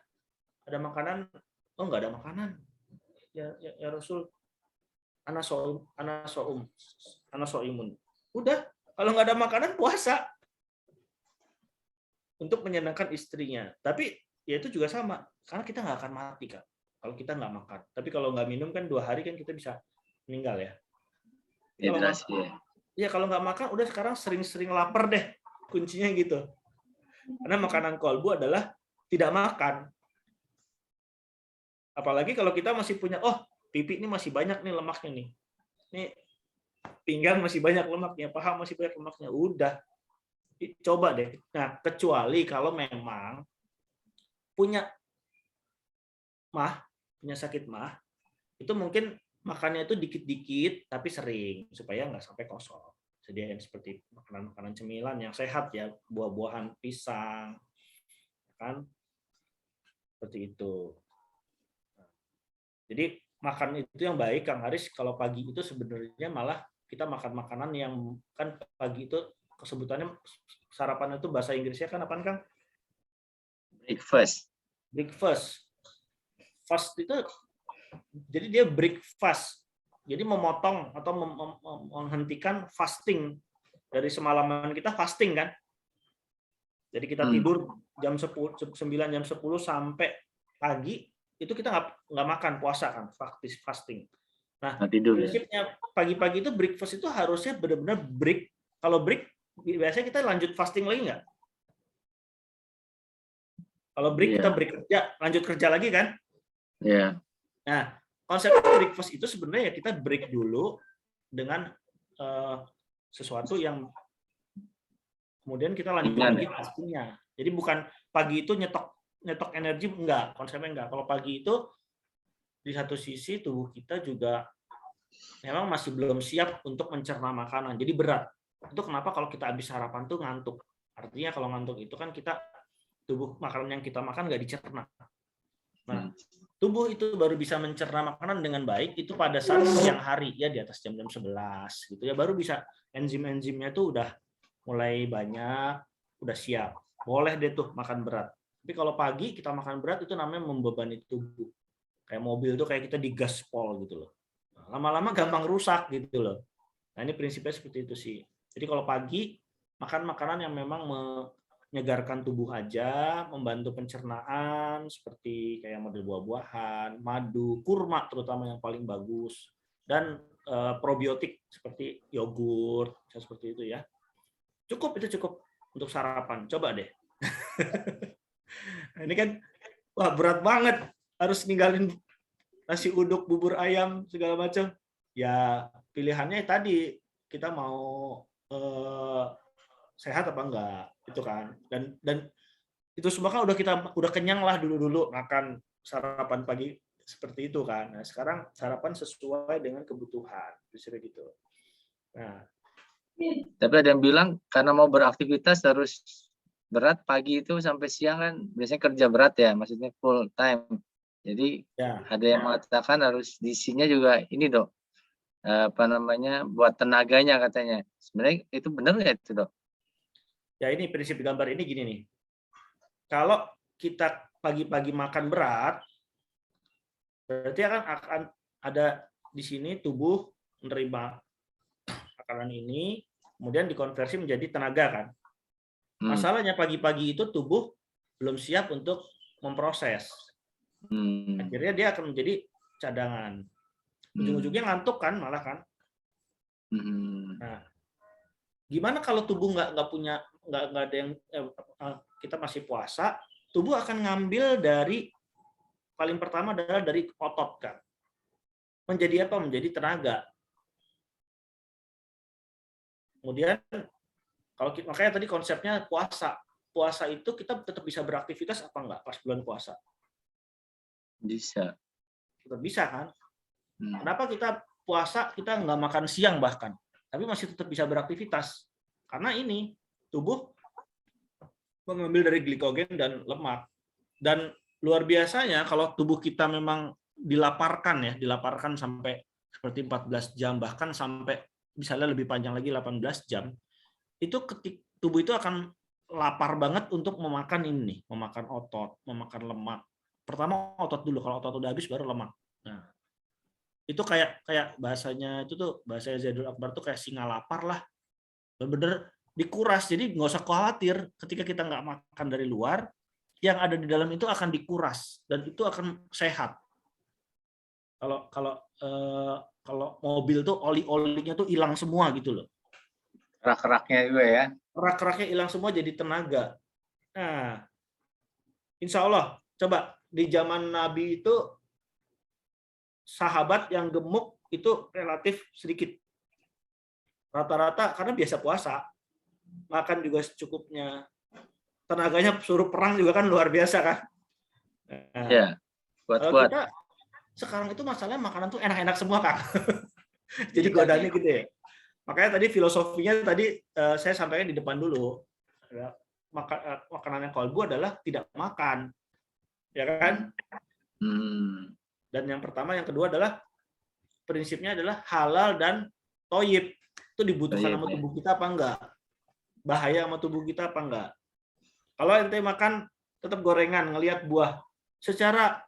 ada makanan? Oh, nggak ada makanan. Ya Rasul, ana soimun. Udah, kalau nggak ada makanan puasa untuk menyenangkan istrinya. Tapi ya itu juga sama, karena kita nggak akan mati kan kalau kita nggak makan. Tapi kalau nggak minum kan 2 hari kan kita bisa meninggal ya. Kalau nggak makan, udah sekarang sering-sering lapar deh. Kuncinya gitu. Karena makanan kolbu adalah tidak makan. Apalagi kalau kita masih punya, oh pipi ini masih banyak nih lemaknya nih. Nih pinggang masih banyak lemaknya, paha masih banyak lemaknya. Udah, coba deh. Nah, kecuali kalau memang punya sakit mah, itu mungkin makannya itu dikit-dikit tapi sering supaya nggak sampai kosong. Sediain seperti makanan-makanan cemilan yang sehat ya, buah-buahan, pisang, kan seperti itu. Jadi makan itu yang baik, Kang Haris. Kalau pagi itu sebenarnya malah kita makan makanan yang kan pagi itu kesebutannya sarapan itu bahasa Inggrisnya kan apaan, Kang? Breakfast. Fast itu jadi dia breakfast. Jadi memotong atau menghentikan fasting. Dari semalaman kita fasting kan. Jadi kita tidur jam 9 jam 10 sampai pagi itu kita nggak makan, puasa kan, fasting. Nah, prinsipnya pagi-pagi itu breakfast itu harusnya benar-benar break. Kalau break biasanya kita lanjut fasting lagi nggak? Kalau break kita break kerja, lanjut kerja lagi kan? Iya. Nah, konsep breakfast itu sebenarnya ya kita break dulu dengan sesuatu yang kemudian kita lanjut lagi fastingnya. Jadi bukan pagi itu nyetok energi, enggak, konsepnya enggak. Kalau pagi itu di satu sisi tubuh kita juga memang masih belum siap untuk mencerna makanan, jadi berat. Itu kenapa kalau kita habis sarapan tuh ngantuk. Artinya kalau ngantuk itu kan kita tubuh makanan yang kita makan nggak dicerna. Nah, tubuh itu baru bisa mencerna makanan dengan baik itu pada saat siang hari ya, di atas jam 11 gitu ya, baru bisa enzim-enzimnya tuh udah mulai banyak, udah siap. Boleh deh tuh makan berat. Tapi kalau pagi kita makan berat itu namanya membebani tubuh. Kayak mobil tuh kayak kita digaspol gitu loh. Lama-lama gampang rusak gitu loh. Nah, ini prinsipnya seperti itu sih. Jadi kalau pagi makan makanan yang memang menyegarkan tubuh aja, membantu pencernaan seperti kayak model buah-buahan, madu, kurma terutama yang paling bagus, dan probiotik seperti yogurt, seperti itu ya. Itu cukup untuk sarapan. Coba deh. Ini kan wah berat banget, harus ninggalin nasi uduk, bubur ayam segala macam. Ya pilihannya tadi kita mau sehat apa enggak itu kan. Dan itu semua kan udah kenyang lah dulu makan sarapan pagi seperti itu kan. Nah, sekarang sarapan sesuai dengan kebutuhan, bisa gitu. Nah, tapi ada yang bilang karena mau beraktivitas harus berat pagi itu sampai siang kan biasanya kerja berat ya, maksudnya full time. Jadi ada yang mengatakan harus diisinya juga ini Dok, buat tenaganya katanya. Sebenarnya itu benar nggak itu Dok? Ya ini prinsip gambar ini gini nih. Kalau kita pagi-pagi makan berat, berarti akan ada di sini tubuh menerima makanan ini, kemudian dikonversi menjadi tenaga kan. Masalahnya pagi-pagi itu tubuh belum siap untuk memproses. Akhirnya dia akan menjadi cadangan. Ujung-ujungnya ngantuk kan malah kan. Nah, gimana kalau tubuh nggak ada yang kita masih puasa, tubuh akan ngambil dari paling pertama adalah dari otot kan. Menjadi apa? Menjadi tenaga. Kemudian kalau makanya tadi konsepnya puasa. Puasa itu kita tetap bisa beraktivitas apa enggak pas bulan puasa? Bisa. Tetap bisa kan? Kenapa kita puasa kita nggak makan siang bahkan, tapi masih tetap bisa beraktivitas? Karena ini tubuh mengambil dari glikogen dan lemak. Dan luar biasanya kalau tubuh kita memang dilaparkan sampai seperti 14 jam bahkan sampai misalnya lebih panjang lagi 18 jam, itu tubuh itu akan lapar banget untuk memakan ini, memakan otot, memakan lemak. Pertama otot dulu, kalau otot udah habis baru lemak. Nah, itu kayak bahasanya itu tuh bahasa Zaidul Akbar tuh kayak singa lapar lah, bener-bener dikuras. Jadi nggak usah khawatir ketika kita nggak makan dari luar, yang ada di dalam itu akan dikuras dan itu akan sehat. Kalau mobil tuh oli-olinya tuh hilang semua gitu loh. Kerak-keraknya juga ya. Kerak-keraknya hilang semua jadi tenaga. Nah, insya Allah coba di zaman Nabi itu sahabat yang gemuk itu relatif sedikit. Rata-rata karena biasa puasa, makan juga secukupnya. Tenaganya suruh perang juga kan luar biasa kan. Nah, ya, kalau kita sekarang itu masalahnya makanan tuh enak-enak semua kan. Jadi godaannya gitu ya. Makanya tadi filosofinya tadi saya sampaikan di depan dulu. Makanan yang kolbu adalah tidak makan. Ya kan? Dan yang pertama, yang kedua adalah prinsipnya adalah halal dan toyib. Itu dibutuhkan sama tubuh kita apa enggak? Bahaya sama tubuh kita apa enggak? Kalau ente makan tetap gorengan, ngelihat buah, secara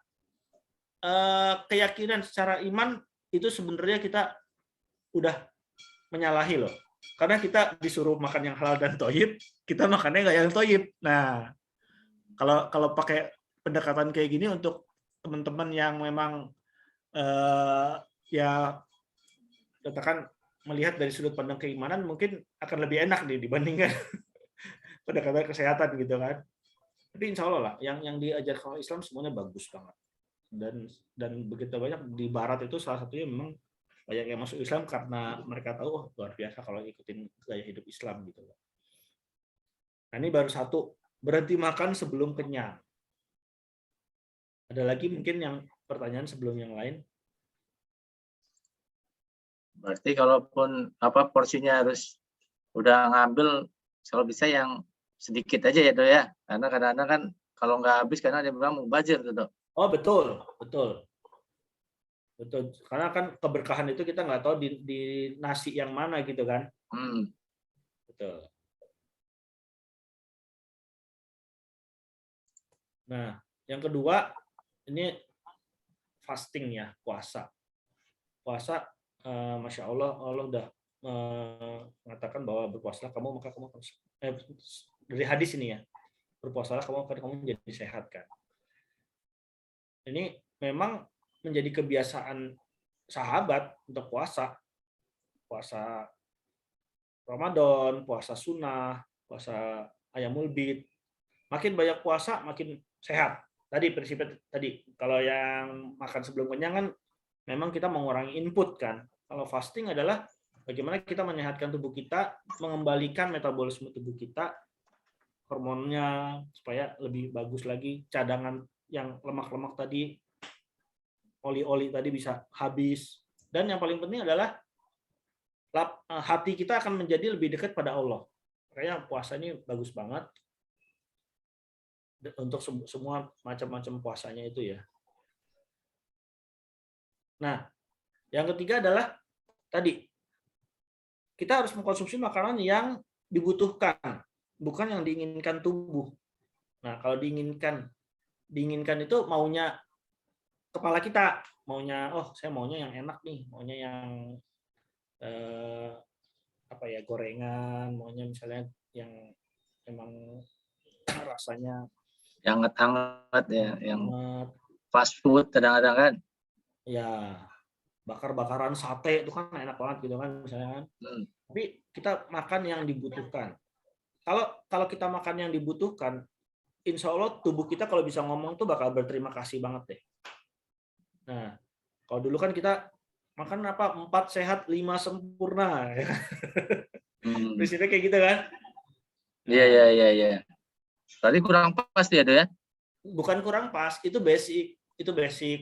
keyakinan, secara iman, itu sebenarnya kita udah menyalahi loh. Karena kita disuruh makan yang halal dan toyib, kita makannya nggak yang toyib. Nah, kalau pakai pendekatan kayak gini untuk teman-teman yang memang ya katakan melihat dari sudut pandang keimanan mungkin akan lebih enak nih dibandingkan pendekatan kesehatan gitu kan. Tapi insya Allah lah, yang diajarkan oleh Islam semuanya bagus banget. Dan begitu banyak di Barat itu salah satunya memang banyak yang masuk Islam karena mereka tahu luar biasa kalau ikutin gaya hidup Islam gitu. Nah ini baru satu, berhenti makan sebelum kenyang. Ada lagi mungkin yang pertanyaan sebelum yang lain? Berarti kalaupun porsinya harus udah ngambil, kalau bisa yang sedikit aja ya Dok ya. Karena kadang-kadang kan kalau nggak habis karena dia bilang mubazir tuh Dok. Oh betul. Karena kan keberkahan itu kita nggak tahu di nasi yang mana gitu kan. Betul. Nah, yang kedua ini fasting ya, puasa. Puasa, masya Allah udah mengatakan bahwa berpuasalah kamu maka kamu harus dari hadis ini ya, berpuasalah kamu akan kamu menjadi sehat kan. Ini memang menjadi kebiasaan sahabat untuk puasa Ramadan, puasa sunnah, puasa Ayyamul Bid. Makin banyak puasa makin sehat. Tadi prinsipnya tadi kalau yang makan sebelum kenyang kan memang kita mengurangi input kan. Kalau fasting adalah bagaimana kita menyehatkan tubuh kita, mengembalikan metabolisme tubuh kita, hormonnya supaya lebih bagus lagi, cadangan yang lemak-lemak tadi, oli-oli tadi bisa habis. Dan yang paling penting adalah hati kita akan menjadi lebih dekat pada Allah. Makanya puasa ini bagus banget untuk semua macam-macam puasanya itu ya. Nah, yang ketiga adalah tadi kita harus mengkonsumsi makanan yang dibutuhkan, bukan yang diinginkan tubuh. Nah, kalau diinginkan diinginkan itu maunya kepala kita, maunya saya maunya yang enak nih, maunya yang apa ya, gorengan, maunya misalnya yang memang rasanya Yang hangat-hangat ya, yang hangat, fast food kadang-kadang kan. ya bakar-bakaran sate itu kan enak banget gitu kan misalnya kan. Tapi kita makan yang dibutuhkan. Kalau kita makan yang dibutuhkan, insya Allah tubuh kita kalau bisa ngomong tuh bakal berterima kasih banget deh. Nah, kalau dulu kan kita makan apa 4 sehat 5 sempurna, ya kan? Prinsipnya kayak gitu kan? Iya. Tadi kurang pas ya, Do ya? Bukan kurang pas, itu basic,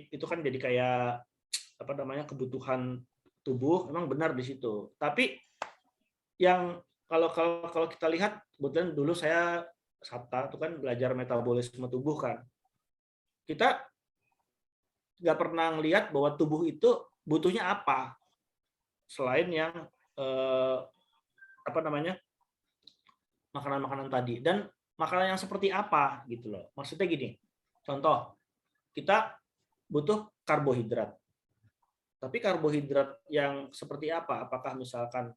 itu kan jadi kayak apa namanya, kebutuhan tubuh, memang benar di situ. Tapi yang kalau kita lihat, kebetulan dulu saya Sabta itu kan belajar metabolisme tubuh kan. Kita nggak pernah ngelihat bahwa tubuh itu butuhnya apa selain yang apa namanya, makanan-makanan tadi, dan makanan yang seperti apa gitu loh. Maksudnya gini, contoh kita butuh karbohidrat, tapi karbohidrat yang seperti apa? Apakah misalkan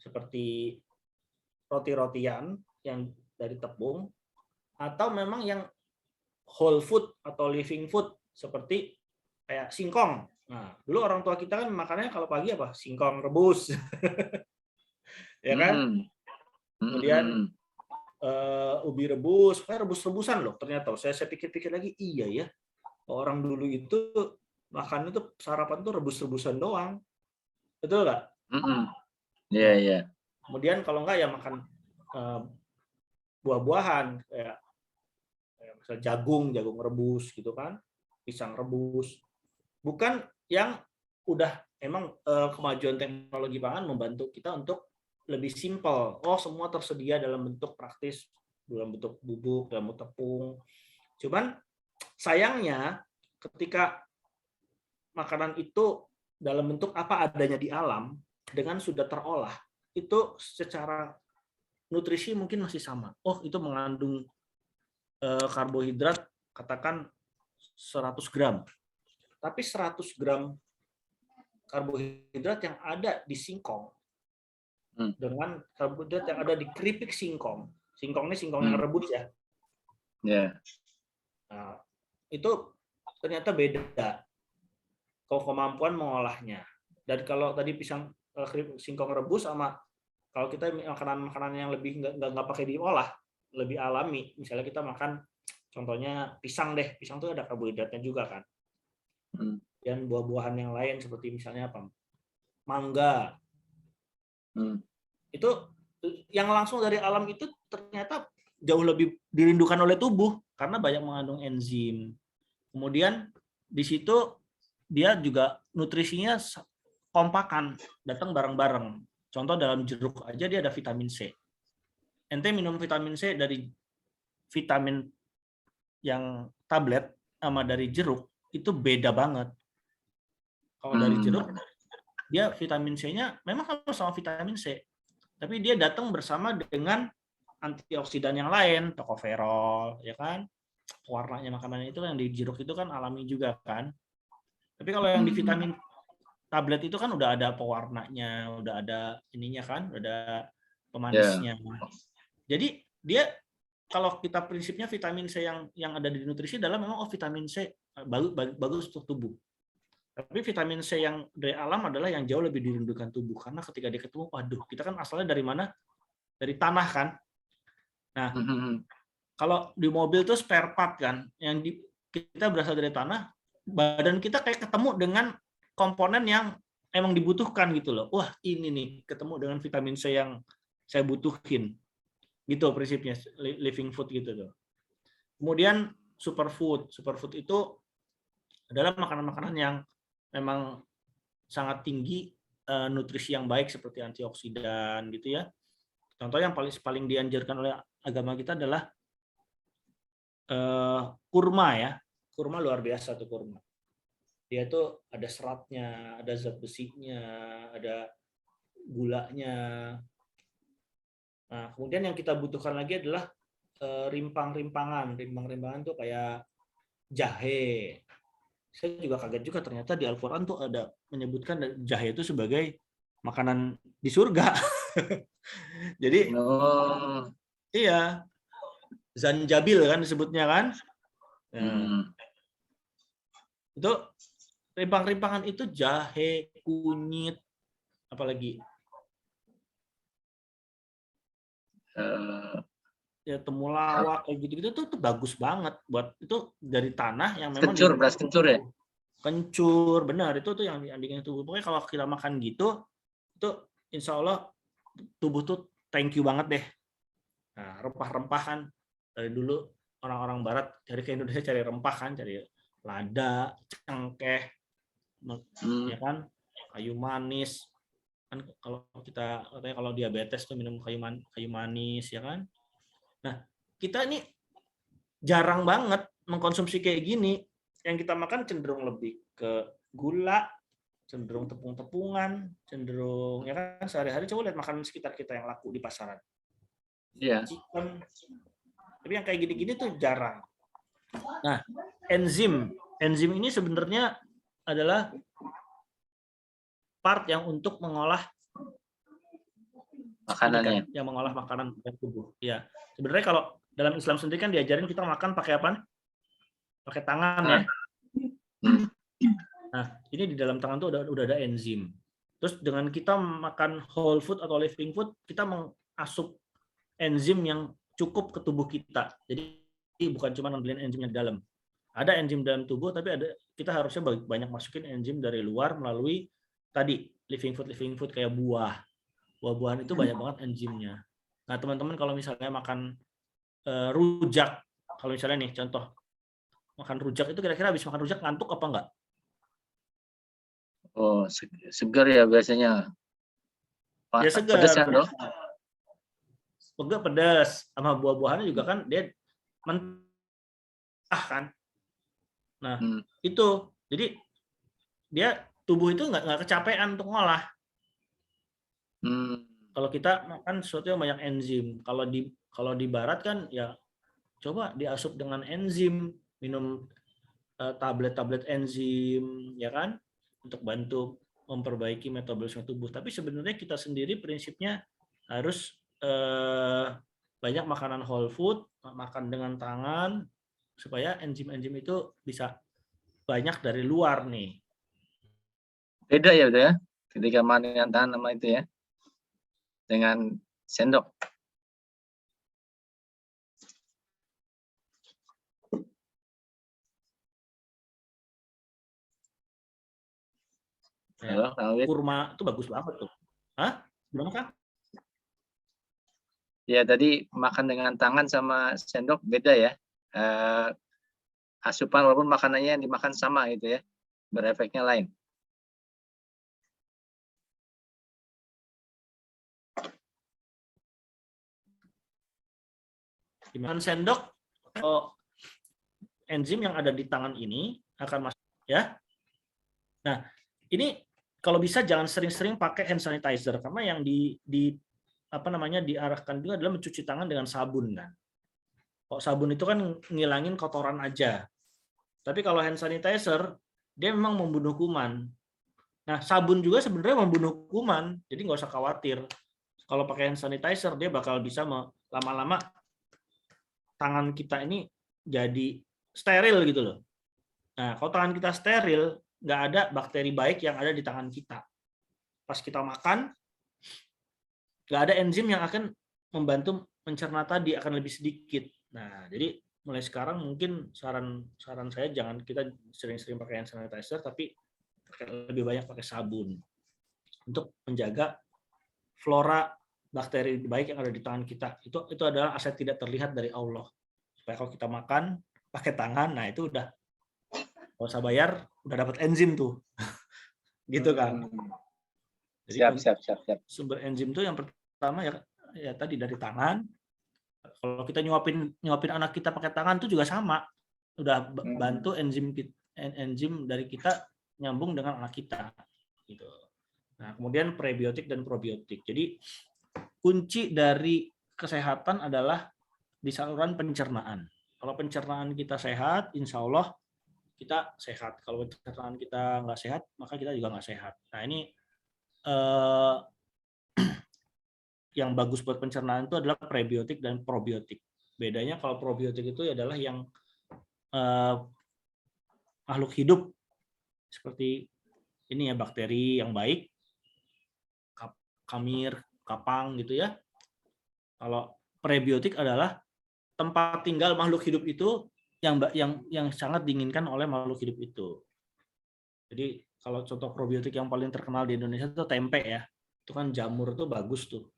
seperti roti-rotian yang dari tepung, atau memang yang whole food atau living food seperti kayak singkong. Nah, dulu orang tua kita kan makannya kalau pagi apa? Singkong rebus. Ya kan? Kemudian ubi rebus, rebus-rebusan loh ternyata. Saya pikir-pikir lagi, iya ya. Orang dulu itu makan itu sarapan tuh rebus-rebusan doang. Betul nggak? Iya. Kemudian kalau nggak ya makan buah-buahan kayak misalnya jagung rebus gitu kan, pisang rebus. Bukan yang udah emang kemajuan teknologi pangan membantu kita untuk lebih simpel. Semua tersedia dalam bentuk praktis, dalam bentuk bubuk, dalam bentuk tepung. Cuman sayangnya ketika makanan itu dalam bentuk apa adanya di alam dengan sudah terolah, itu secara nutrisi mungkin masih sama. Itu mengandung karbohidrat katakan 100 gram. Tapi 100 gram karbohidrat yang ada di singkong dengan karbohidrat yang ada di keripik singkong. Singkong ini singkong yang rebus ya. Nah, itu ternyata beda kalau kemampuan mengolahnya. Dan kalau tadi pisang singkong rebus sama kalau kita makanan-makanan yang lebih nggak pakai diolah, lebih alami. Misalnya kita makan contohnya pisang deh. Pisang itu ada karbohidratnya juga kan. Dan buah-buahan yang lain seperti misalnya apa? Mangga. Itu yang langsung dari alam itu ternyata jauh lebih dirindukan oleh tubuh karena banyak mengandung enzim. Kemudian di situ dia juga nutrisinya kompakan, datang bareng-bareng. Contoh dalam jeruk aja dia ada vitamin C. Ente minum vitamin C dari vitamin yang tablet sama dari jeruk itu beda banget. Kalau dari jeruk, dia vitamin C-nya memang sama vitamin C, tapi dia datang bersama dengan antioksidan yang lain, tocopherol, ya kan? Warnanya makanan itu yang di jeruk itu kan alami juga kan. Tapi kalau yang di vitamin tablet itu kan udah ada pewarnanya, udah ada ininya kan, udah ada pemanisnya. Jadi dia kalau kita prinsipnya vitamin C yang ada di nutrisi adalah memang vitamin C bagus untuk tubuh. Tapi vitamin C yang dari alam adalah yang jauh lebih dirindukan tubuh karena ketika dia ketemu, waduh, kita kan asalnya dari mana? Dari tanah kan. Nah, kalau di mobil tuh spare part kan, yang kita berasal dari tanah, badan kita kayak ketemu dengan komponen yang emang dibutuhkan gitu loh. Wah, ini nih ketemu dengan vitamin C yang saya butuhin. Gitu prinsipnya living food gitu tuh. Kemudian superfood. Superfood itu adalah makanan-makanan yang memang sangat tinggi nutrisi yang baik seperti antioksidan gitu ya. Contoh yang paling dianjurkan oleh agama kita adalah kurma ya. Kurma luar biasa tuh kurma. Dia tuh ada seratnya, ada zat besinya, ada gulanya. Nah, kemudian yang kita butuhkan lagi adalah rimpang-rimpangan. Rimpang-rimpangan tuh kayak jahe. Saya juga kaget juga ternyata di Al-Quran tuh ada menyebutkan jahe itu sebagai makanan di surga. Jadi Oh. iya, zanjabil kan disebutnya kan. Nah, itu rimpang-rimpangan itu jahe, kunyit, apalagi ya temulawak kayak gitu-gitu tuh bagus banget buat itu dari tanah yang memang kencur, beras kencur ya. kencur, benar itu tuh yang diandingin tubuh. Pokoknya kalau kita makan gitu, itu insya Allah tubuh tuh thank you banget deh. Nah, rempah-rempah kan dari dulu orang-orang Barat cari ke Indonesia cari rempah kan, cari lada, cengkeh, ya kan, kayu manis. Kan kalau kita katanya kalau diabetes tuh minum kayu manis, ya kan. Nah, kita ini jarang banget mengkonsumsi kayak gini. Yang kita makan cenderung lebih ke gula, cenderung tepung-tepungan, cenderung ya kan sehari-hari coba lihat makanan sekitar kita yang laku di pasaran. Iya. Chicken. Tapi yang kayak gini-gini tuh jarang. Nah, enzim ini sebenarnya adalah part yang untuk mengolah Makanannya. yang mengolah makanan dari tubuh. Ya, sebenarnya kalau dalam Islam sendiri kan diajarin kita makan pakai apa? Pakai tangan ya. Nah, ini di dalam tangan tuh udah ada enzim. Terus dengan kita makan whole food atau living food, kita mengasup enzim yang cukup ke tubuh kita. Jadi bukan cuma ngambilin enzimnya di dalam. Ada enzim dalam tubuh, tapi kita harusnya banyak masukin enzim dari luar melalui tadi living food kayak buah. Buah-buahan itu banyak banget enzimnya. Nah, teman-teman kalau misalnya makan rujak, kalau misalnya nih contoh makan rujak itu kira-kira habis makan rujak ngantuk apa enggak? Oh, segar ya biasanya. Ya segar. Pedas kan, Dok? Segar pedas, sama buah-buahannya juga kan dia mentah kan. Nah, itu. Jadi dia tubuh itu nggak kecapean untuk ngolah. Kalau kita makan sesuatu yang banyak enzim, kalau di barat kan ya coba diasup dengan enzim, minum tablet-tablet enzim, ya kan, untuk bantu memperbaiki metabolisme tubuh. Tapi sebenarnya kita sendiri prinsipnya harus banyak makanan whole food, makan dengan tangan, supaya enzim-enzim itu bisa banyak dari luar nih. Beda ya udah ya, ketika makan dengan tangan sama itu ya, dengan sendok. Ya, kurma itu bagus banget tuh. Hah? Gimana Kak? Ya tadi makan dengan tangan sama sendok beda ya. Asupan walaupun makanannya yang dimakan sama gitu ya, berefeknya lain. Dengan sendok, enzim yang ada di tangan ini akan masuk ya. Nah, ini kalau bisa jangan sering-sering pakai hand sanitizer karena yang diarahkan juga adalah mencuci tangan dengan sabun kan. Kalau sabun itu kan ngilangin kotoran aja. Tapi kalau hand sanitizer dia memang membunuh kuman. Nah, sabun juga sebenarnya membunuh kuman, jadi nggak usah khawatir. Kalau pakai hand sanitizer dia bakal bisa lama-lama tangan kita ini jadi steril gitu loh. Nah, kalau tangan kita steril, nggak ada bakteri baik yang ada di tangan kita. Pas kita makan, nggak ada enzim yang akan membantu mencerna tadi, akan lebih sedikit. Nah, jadi mulai sekarang mungkin saran saya jangan kita sering-sering pakai hand sanitizer, tapi lebih banyak pakai sabun untuk menjaga flora bakteri baik yang ada di tangan kita. Itu adalah aset tidak terlihat dari Allah. Supaya kalau kita makan pakai tangan, nah itu udah nggak usah bayar, udah dapat enzim tuh. Gitu kan. Jadi siap. Sumber enzim itu yang pertama ya tadi dari tangan. Kalau kita nyuapin anak kita pakai tangan itu juga sama. Udah bantu enzim dari kita nyambung dengan anak kita gitu. Nah, kemudian prebiotik dan probiotik. Jadi kunci dari kesehatan adalah di saluran pencernaan. Kalau pencernaan kita sehat, insya Allah kita sehat. Kalau pencernaan kita nggak sehat, maka kita juga nggak sehat. Nah ini yang bagus buat pencernaan itu adalah prebiotik dan probiotik. Bedanya kalau probiotik itu adalah yang makhluk hidup seperti ini ya, bakteri yang baik, kamir, kapang gitu ya. Kalau prebiotik adalah tempat tinggal makhluk hidup itu yang sangat diinginkan oleh makhluk hidup itu. Jadi kalau contoh probiotik yang paling terkenal di Indonesia itu tempe ya. Itu kan jamur itu bagus tuh.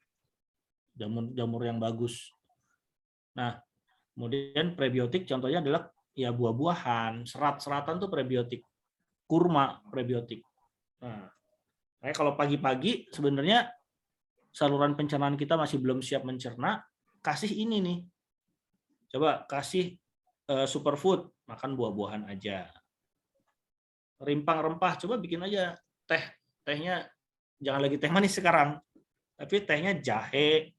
Jamur yang bagus. Nah, kemudian prebiotik contohnya adalah ya buah-buahan, serat-seratan tuh prebiotik. Kurma prebiotik. Nah, kayak kalau pagi-pagi sebenarnya saluran pencernaan kita masih belum siap mencerna, kasih ini nih. Coba kasih superfood, makan buah-buahan aja. Rimpang rempah, coba bikin aja teh. Tehnya jangan lagi teh manis sekarang, tapi tehnya jahe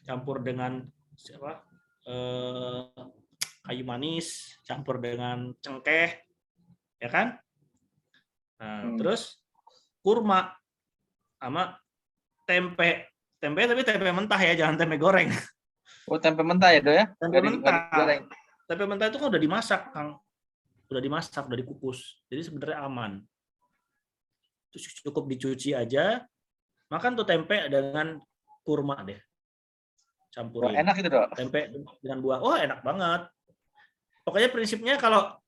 campur dengan kayu manis, campur dengan cengkeh, ya kan? Nah, terus kurma sama tempe tapi tempe mentah ya, jangan tempe goreng. Oh, tempe mentah ya, Dok ya? Tempe mentah. Tempe mentah itu kan udah dimasak, Kang. Udah dimasak, udah dikukus. Jadi sebenarnya aman. Terus cukup dicuci aja. Makan tuh tempe dengan kurma deh. Campurin. Oh, enak itu, Dok. Tempe dengan buah. Oh, enak banget. Pokoknya prinsipnya kalau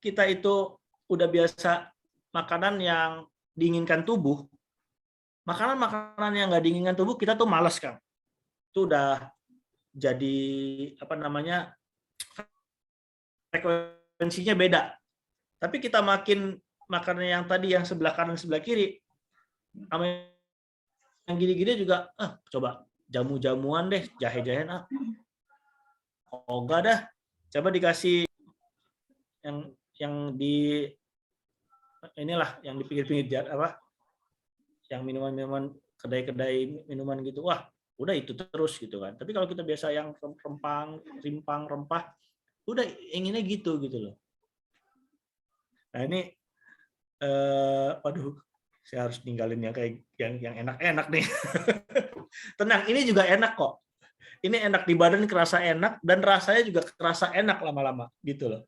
kita itu udah biasa makanan yang diinginkan tubuh, makanan-makanan yang nggak diinginkan tubuh kita tuh males, Kang. Itu udah jadi frekuensinya beda. Tapi kita makin makanan yang tadi yang sebelah kanan sebelah kiri, sama yang gini-gini juga, coba jamu-jamuan deh, jahe-jahean enggak dah. Coba dikasih yang di inilah, yang di pinggir-pinggir yang minuman-minuman, kedai-kedai minuman gitu, wah udah itu terus gitu kan. Tapi kalau kita biasa yang rimpang rempah, udah inginnya gitu loh. Nah ini waduh, saya harus ninggalin yang kayak yang enak-enak nih. Tenang, ini juga enak kok. Ini enak di badan, kerasa enak, dan rasanya juga kerasa enak lama-lama gitu loh.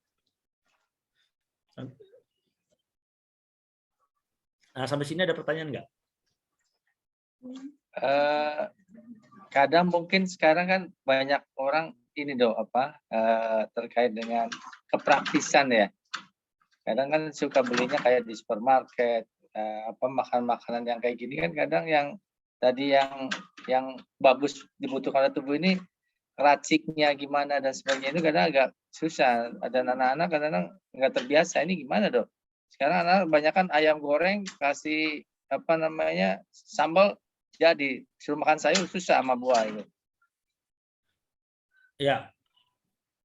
Nah, sampai sini ada pertanyaan nggak? Kadang mungkin sekarang kan banyak orang ini, Dok, terkait dengan kepraktisan ya. Kadang kan suka belinya kayak di supermarket, makanan yang kayak gini kan kadang yang tadi yang bagus dibutuhkan oleh tubuh ini raciknya gimana dan sebagainya itu kadang agak susah. Ada anak-anak kadang nggak terbiasa. Ini gimana, Dok? Sekarang anak kebanyakan ayam goreng kasih sambal jadi, suruh makan sayur susah sama buah itu. Ya,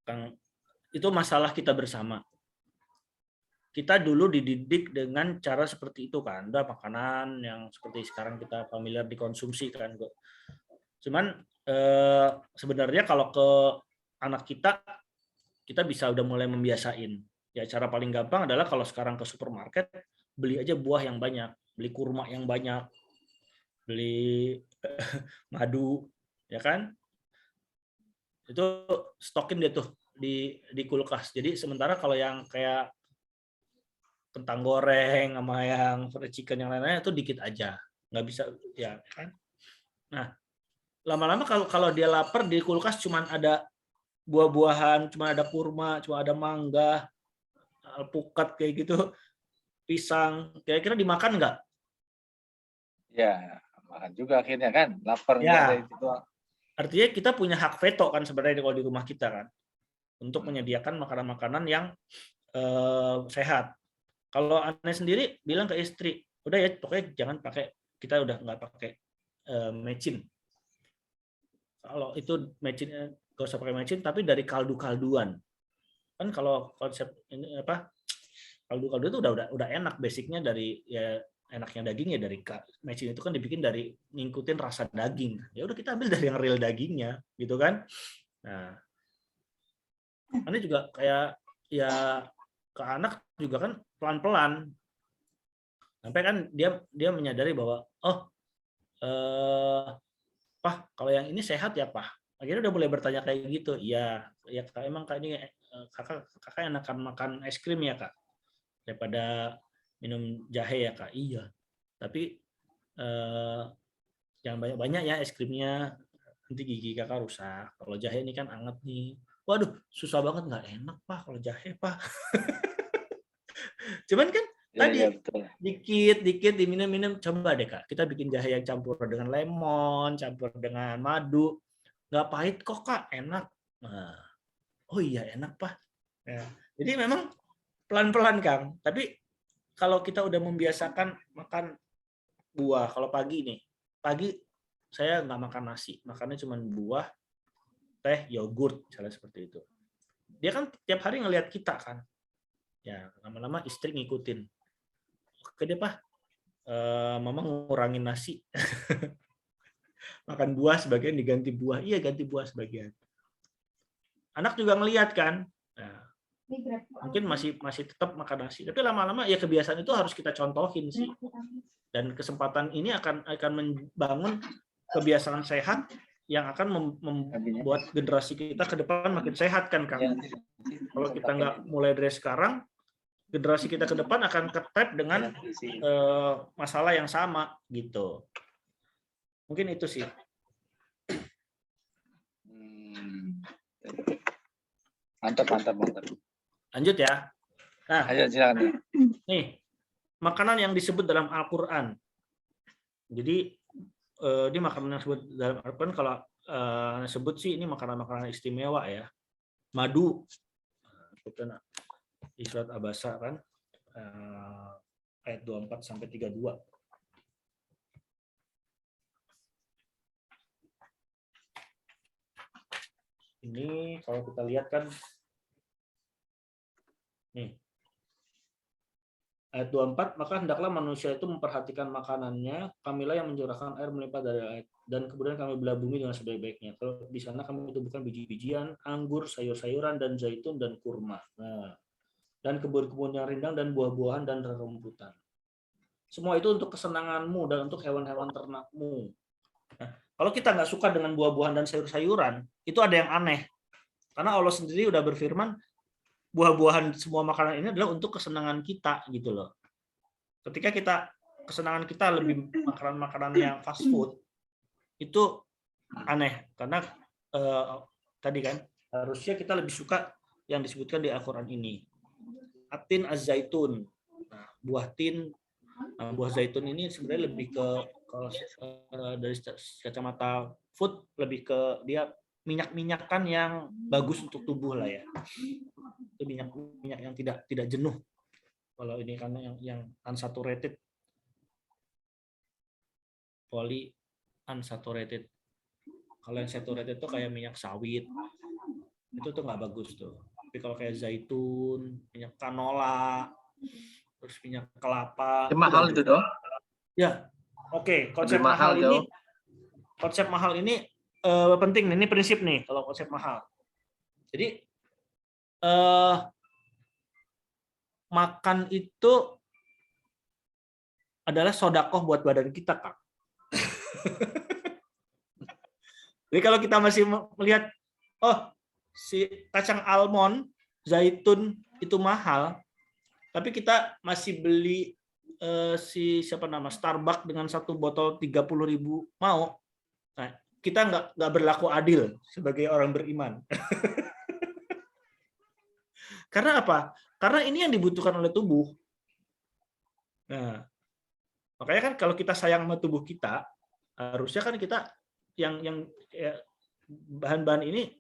Kang, itu masalah kita bersama. Kita dulu dididik dengan cara seperti itu kan, ada makanan yang seperti sekarang kita familiar dikonsumsi kan. Cuman sebenarnya kalau ke anak kita bisa udah mulai membiasain. Ya cara paling gampang adalah kalau sekarang ke supermarket, beli aja buah yang banyak, beli kurma yang banyak, beli madu, ya kan? Itu stokin deh tuh di kulkas. Jadi sementara kalau yang kayak kentang goreng sama yang fried chicken yang lain-lain itu dikit aja, nggak bisa ya kan. Nah lama-lama kalau dia lapar di kulkas cuman ada buah-buahan, cuma ada kurma, cuma ada mangga, alpukat kayak gitu, pisang, kira-kira dimakan nggak? Ya makan juga akhirnya kan, lapar Ya. itu. Artinya kita punya hak veto kan sebenarnya kalau di rumah kita kan, untuk menyediakan makanan-makanan yang sehat. Kalau aneh sendiri bilang ke istri, udah ya pokoknya jangan pakai, kita udah nggak pakai mecin. Kalau itu mecin, nggak usah pakai mecin, tapi dari kaldu-kalduan. Kan kalau konsep ini kaldu-kaldu itu udah enak, basicnya dari ya enaknya daging ya dari mecin itu kan dibikin dari ngikutin rasa daging. Ya udah kita ambil dari yang real dagingnya, gitu kan. Nah, Ini juga kayak ya ke anak juga kan pelan-pelan. Sampai kan dia menyadari bahwa Pah, kalau yang ini sehat ya, Pah. Akhirnya udah mulai bertanya kayak gitu. Iya, ya Kak, emang Kak ini kakak enakan makan es krim ya, Kak, daripada minum jahe ya, Kak. Iya. Tapi jangan banyak-banyak ya es krimnya, nanti gigi kakak rusak. Kalau jahe ini kan anget nih. Waduh, susah banget, nggak enak, Pak, kalau jahe, Pak. Cuman kan tadi Ya, betul. dikit diminum-minum, coba deh Kak, kita bikin jahe yang campur dengan lemon, campur dengan madu, nggak pahit kok Kak, enak. Nah, oh iya enak Pak. Ya. Jadi memang pelan-pelan Kang, tapi kalau kita udah membiasakan makan buah, kalau pagi saya nggak makan nasi, makannya cuma buah, teh, yogurt, misalnya seperti itu. Dia kan tiap hari ngelihat kita kan, ya lama-lama istri ngikutin. Oke deh Pak, Mama ngurangin nasi. Makan buah sebagian diganti buah. Iya, ganti buah sebagian. Anak juga ngelihat kan. Nah, mungkin masih tetap makan nasi. Tapi lama-lama ya kebiasaan itu harus kita contohin sih. Dan kesempatan ini akan membangun kebiasaan sehat yang akan membuat generasi kita ke depan makin sehat kan Kang. Kalau kita nggak mulai dari sekarang, generasi kita ke depan akan ketep dengan masalah yang sama gitu. Mungkin itu sih. Mantap. Lanjut ya. Nah, Ayo silakan. nih makanan yang disebut dalam Al-Quran. Jadi ini makanan yang disebut dalam Al-Quran, kalau sebut sih ini makanan-makanan istimewa ya. Madu. Di surat Abasa kan ayat 24 sampai 32. Ini kalau kita lihat kan nih ayat 24, maka hendaklah manusia itu memperhatikan makanannya, kamilah yang mencurahkan air melimpah dari ayat, dan kemudian kami belah bumi dengan sebaik-baiknya. Kalau di sana kami tumbuhkan biji-bijian, anggur, sayur-sayuran, dan zaitun, dan kurma. Nah, dan kebun-kebun yang rindang, dan buah-buahan, dan rerumputan. Semua itu untuk kesenanganmu dan untuk hewan-hewan ternakmu. Nah, kalau kita nggak suka dengan buah-buahan dan sayur-sayuran, itu ada yang aneh. Karena Allah sendiri udah berfirman, buah-buahan semua makanan ini adalah untuk kesenangan kita gitu loh. Ketika kesenangan kita lebih makanan-makanan yang fast food, itu aneh. Karena tadi kan harusnya kita lebih suka yang disebutkan di Al-Quran ini. Atin az-zaitun. Nah, buah zaitun ini sebenarnya lebih ke kalau dari kacamata food lebih ke dia minyak-minyakan yang bagus untuk tubuh lah ya. Itu minyak yang tidak jenuh. Kalau ini karena yang unsaturated, polyunsaturated. Kalau yang saturated itu kayak minyak sawit, itu tuh nggak bagus tuh. Tapi kalau kayak zaitun, minyak canola, terus minyak kelapa. Mahal itu dong. Ya, oke. Konsep mahal ini penting. Ini prinsip nih kalau konsep mahal. Jadi makan itu adalah sodakoh buat badan kita, Kak. Jadi kalau kita masih melihat, si kacang almond, zaitun itu mahal, tapi kita masih beli Starbucks dengan satu botol 30.000 mau, nah, kita nggak berlaku adil sebagai orang beriman. Karena apa? Karena ini yang dibutuhkan oleh tubuh. Nah, makanya kan kalau kita sayang sama tubuh kita, harusnya kan kita yang bahan-bahan ini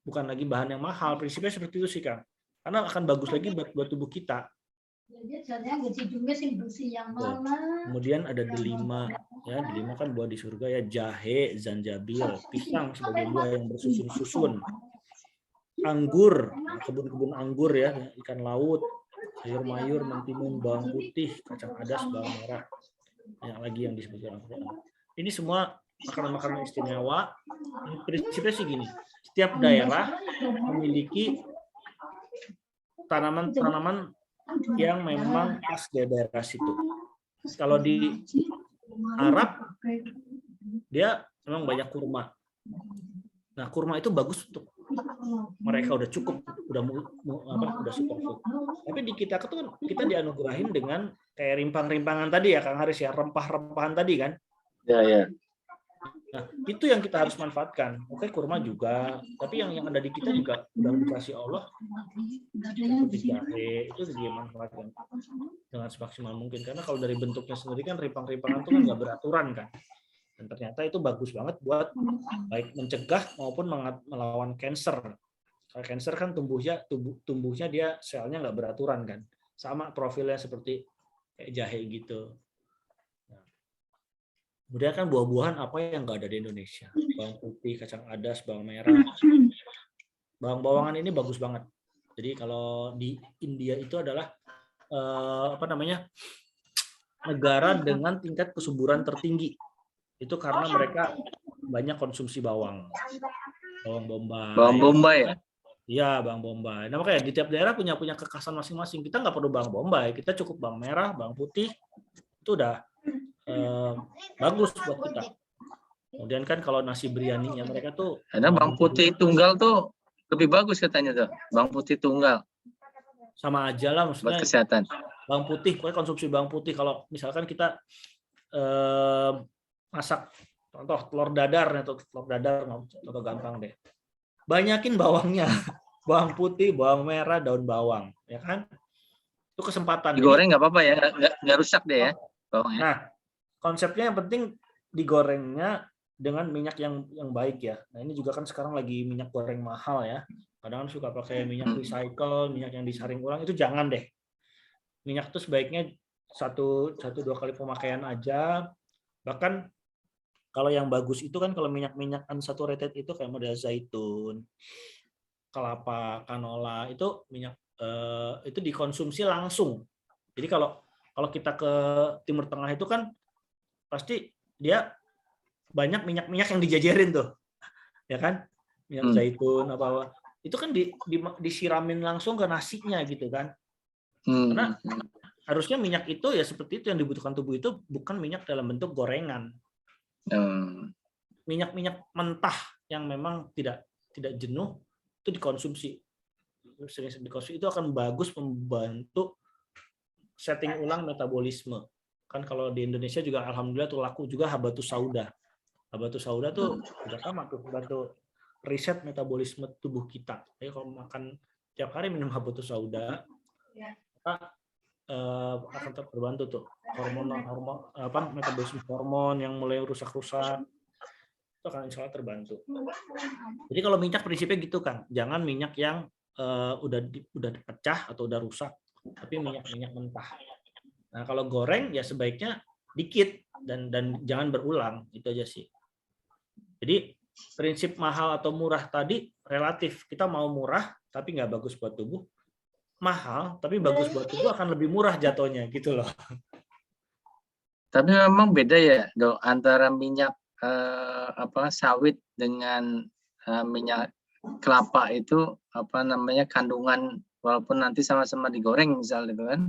bukan lagi bahan yang mahal. Prinsipnya seperti itu sih, Kang. Karena akan bagus lagi buat tubuh kita. Kemudian ada delima, ya delima kan buah di surga ya, jahe, zanjabil, pisang sebagai buah yang bersusun-susun, anggur, kebun-kebun anggur ya, ikan laut, sayur mayur, mentimun, bawang putih, kacang adas, bawang merah, yang lagi yang disebutkan Al-Quran. Ini semua makanan-makanan istimewa. Prinsipnya sih gini, setiap daerah memiliki tanaman-tanaman yang memang khas dari daerah situ. Kalau di Arab, dia memang banyak kurma. Nah, kurma itu bagus untuk mereka, udah cukup, udah superfood. Tapi di kita tuh kan kita dianugerahin dengan kayak rimpang-rimpangan tadi ya, Kang Haris ya, rempah-rempahan tadi kan. Ya. Nah, itu yang kita harus manfaatkan. Oke, kurma juga, tapi yang ada di kita juga udah dikasih Allah seperti jahe, itu dia manfaatkan dengan semaksimal mungkin. Karena kalau dari bentuknya sendiri kan rimpang-rimpangan itu kan nggak beraturan kan. Dan ternyata itu bagus banget buat baik mencegah maupun melawan kanker. Kalau kanker kan tumbuhnya dia selnya nggak beraturan kan. Sama profilnya seperti kayak jahe gitu. Kemudian kan buah-buahan apa yang nggak ada di Indonesia? Bawang putih, kacang adas, bawang merah. Bawang-bawangan ini bagus banget. Jadi kalau di India itu adalah negara dengan tingkat kesuburan tertinggi. Itu karena mereka banyak konsumsi bawang. Bawang bombay. Bawang bombay ya? Iya, bawang bombay. Nah, makanya di tiap daerah punya kekhasan masing-masing. Kita nggak perlu bawang bombay, kita cukup bawang merah, bawang putih. Itu udah bagus buat kita. Kemudian kan kalau nasi biryani-nya mereka tuh Ada bawang putih tunggal tuh lebih bagus katanya tuh. Bawang putih tunggal. Sama aja lah maksudnya. Buat kesehatan. Bawang putih, pokoknya konsumsi bawang putih. Kalau misalkan kita masak contoh telur dadar contoh gampang deh. Banyakin bawangnya. Bawang putih, bawang merah, daun bawang, ya kan? Itu kesempatan. Digoreng nggak apa-apa ya, nggak rusak deh ya bawangnya. Nah, konsepnya yang penting digorengnya dengan minyak yang baik ya. Nah, ini juga kan sekarang lagi minyak goreng mahal ya. Kadang suka pakai minyak recycle, minyak yang disaring ulang, itu jangan deh. Minyak itu sebaiknya 1-2 kali pemakaian aja. Bahkan kalau yang bagus itu kan kalau minyak-minyak unsaturated itu kayak model zaitun, kelapa, canola, itu minyak itu dikonsumsi langsung. Jadi kalau kita ke Timur Tengah itu kan pasti dia banyak minyak-minyak yang dijajarin tuh, ya kan? Minyak zaitun apa itu kan disiramin langsung ke nasinya gitu kan? Karena harusnya minyak itu ya seperti itu yang dibutuhkan tubuh itu bukan minyak dalam bentuk gorengan. Minyak-minyak mentah yang memang tidak jenuh itu dikonsumsi. Sering dikonsumsi itu akan bagus membantu setting ulang metabolisme. Kan kalau di Indonesia juga alhamdulillah tuh laku juga habatus sauda. Habatus sauda tuh juga sama tuh bantu riset metabolisme tubuh kita. Jadi kalau makan tiap hari minum habatus sauda, kita akan terbantu tuh metabolisme hormon yang mulai rusak-rusak itu akan insya Allah terbantu. Jadi kalau minyak prinsipnya gitu Kang, jangan minyak yang udah dipecah atau udah rusak, tapi minyak mentah. Nah kalau goreng ya sebaiknya dikit dan jangan berulang, itu aja sih. Jadi prinsip mahal atau murah tadi relatif. Kita mau murah tapi nggak bagus buat tubuh, mahal tapi bagus buat tubuh akan lebih murah jatuhnya gitu loh. Tapi memang beda ya Dok antara minyak sawit dengan minyak kelapa itu kandungan walaupun nanti sama-sama digoreng misalnya itu kan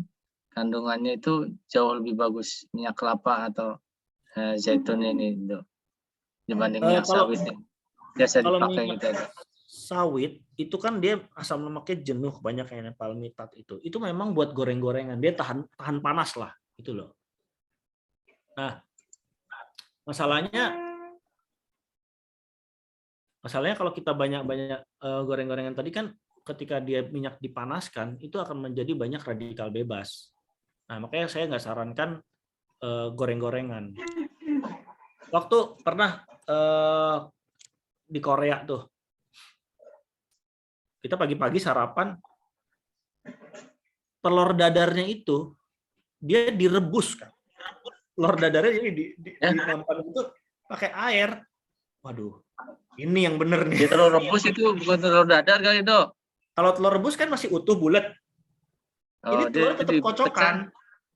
kandungannya itu jauh lebih bagus minyak kelapa atau zaitun ini Dok dibanding minyak sawit yang biasa dipakai gitu. Sawit itu kan dia asam lemaknya jenuh banyak kayak palmitat itu memang buat goreng-gorengan dia tahan panas lah gitu loh. Nah masalahnya kalau kita banyak goreng-gorengan tadi kan ketika dia minyak dipanaskan itu akan menjadi banyak radikal bebas. Nah makanya saya nggak sarankan goreng-gorengan. Waktu pernah di Korea tuh kita pagi-pagi sarapan telur dadarnya itu dia direbus kan. Telur dadarnya jadi dimakan itu pakai air. Waduh, ini yang bener nih. Telur rebus itu bukan telur dadar kali Dok. Kalau telur rebus kan masih utuh bulat. Ini telur tetap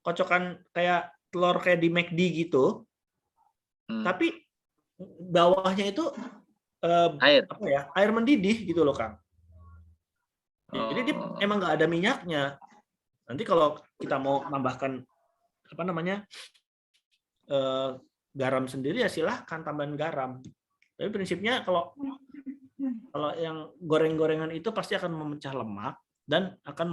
kocokan kayak telur kayak di McD gitu. Tapi bawahnya itu Air. apa ya, air mendidih gitu loh Kang. Jadi dia Oh. emang nggak ada minyaknya. Nanti kalau kita mau tambahkan apa namanya garam sendiri ya silahkan tambahin garam. Tapi prinsipnya kalau yang goreng-gorengan itu pasti akan memecah lemak dan akan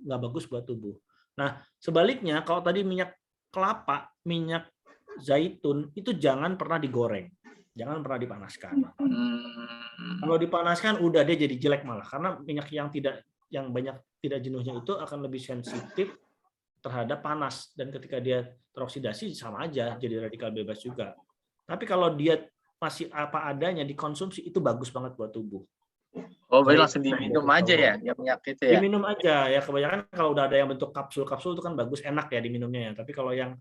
nggak bagus buat tubuh. Nah sebaliknya kalau tadi minyak kelapa, minyak zaitun itu jangan pernah digoreng, jangan pernah dipanaskan. Kalau dipanaskan udah dia jadi jelek malah, karena minyak yang banyak tidak jenuhnya itu akan lebih sensitif terhadap panas, dan ketika dia teroksidasi sama aja jadi radikal bebas juga. Tapi kalau dia masih apa adanya dikonsumsi itu bagus banget buat tubuh. Oh, berarti langsung diminum aja ya, yang minyak itu ya? Diminum aja ya, kebanyakan kalau udah ada yang bentuk kapsul-kapsul itu kan bagus, enak ya diminumnya ya. Tapi kalau yang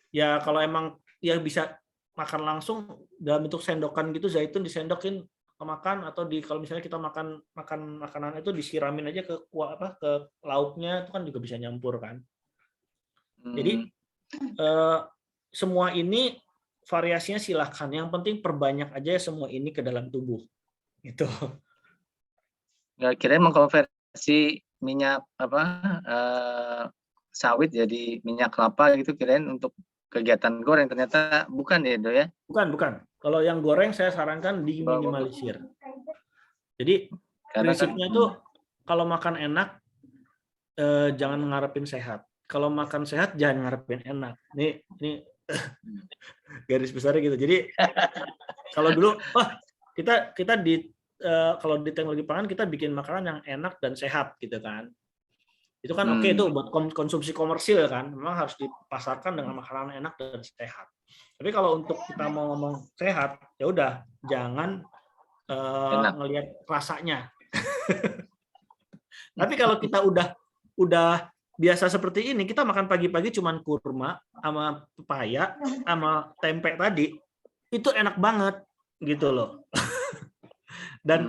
ya kalau emang ya bisa makan langsung dalam bentuk sendokan gitu, zaitun disendokin ke makan, atau kalau misalnya kita makan makanan itu disiramin aja ke lauknya, itu kan juga bisa nyampur kan. Jadi semua ini variasinya silahkan, yang penting perbanyak aja semua ini ke dalam tubuh gitu. Nggak kira mengkonversi minyak sawit jadi minyak kelapa gitu, kirain untuk kegiatan goreng, ternyata bukan ya Do ya? Bukan. Kalau yang goreng saya sarankan diminimalisir. Jadi prinsipnya itu kalau makan enak jangan ngarepin sehat. Kalau makan sehat jangan ngarepin enak. Ini garis besarnya gitu. Jadi kalau dulu kita kalau di teknologi pangan kita bikin makanan yang enak dan sehat gitu kan. Itu kan oke, itu buat konsumsi komersil kan, memang harus dipasarkan dengan makanan enak dan sehat. Tapi kalau untuk kita mau ngomong sehat, ya udah jangan ngelihat rasanya. Tapi kalau kita udah biasa seperti ini, kita makan pagi-pagi cuman kurma sama pepaya sama tempe tadi, itu enak banget gitu loh. Dan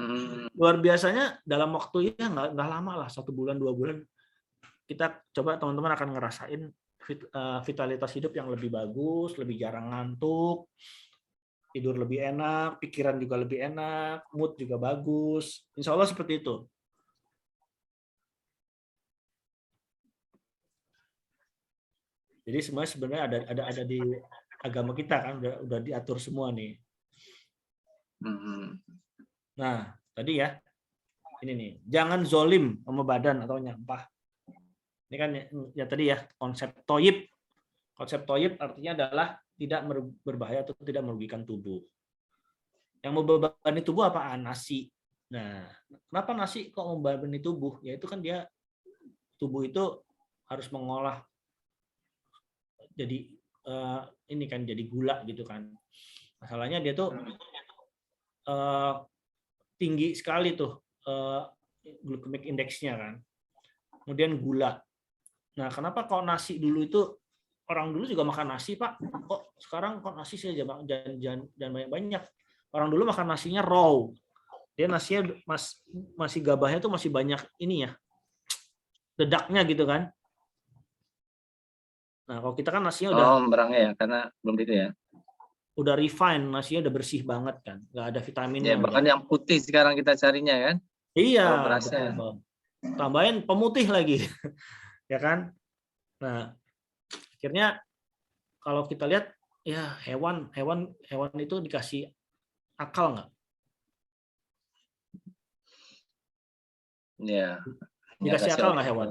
luar biasanya dalam waktu ya nggak lama lah, 1 bulan 2 bulan, kita coba teman-teman akan ngerasain vitalitas hidup yang lebih bagus, lebih jarang ngantuk, tidur lebih enak, pikiran juga lebih enak, mood juga bagus. Insya Allah seperti itu. Jadi semuanya sebenarnya ada di agama kita kan, udah diatur semua nih. Nah, tadi ya, ini nih, jangan zolim sama badan atau nyampah. Ini kan ya tadi ya, konsep toyib. Konsep toyib artinya adalah tidak berbahaya atau tidak merugikan tubuh. Yang membebani tubuh apaan? Nasi. Nah, kenapa nasi kok membebani tubuh? Ya itu kan dia, tubuh itu harus mengolah jadi ini kan jadi gula gitu kan. Masalahnya dia tuh tinggi sekali tuh glycemic index-nya kan. Kemudian gula. Nah, kenapa kok nasi dulu itu, orang dulu juga makan nasi Pak, kok sekarang kok nasi sih jangan banyak-banyak. Orang dulu makan nasinya raw. Dia nasinya masih gabahnya tuh masih banyak ini ya, dedaknya gitu kan. Nah, kalau kita kan nasinya udah berangnya ya, karena belum itu ya. Udah refine, nasinya udah bersih banget kan, nggak ada vitaminnya. Ya, bahkan yang putih sekarang kita carinya kan. Iya, betul. Tambahin pemutih lagi, ya kan. Nah, akhirnya kalau kita lihat ya hewan itu dikasih akal nggak? Ya. Dikasih akal nggak hewan?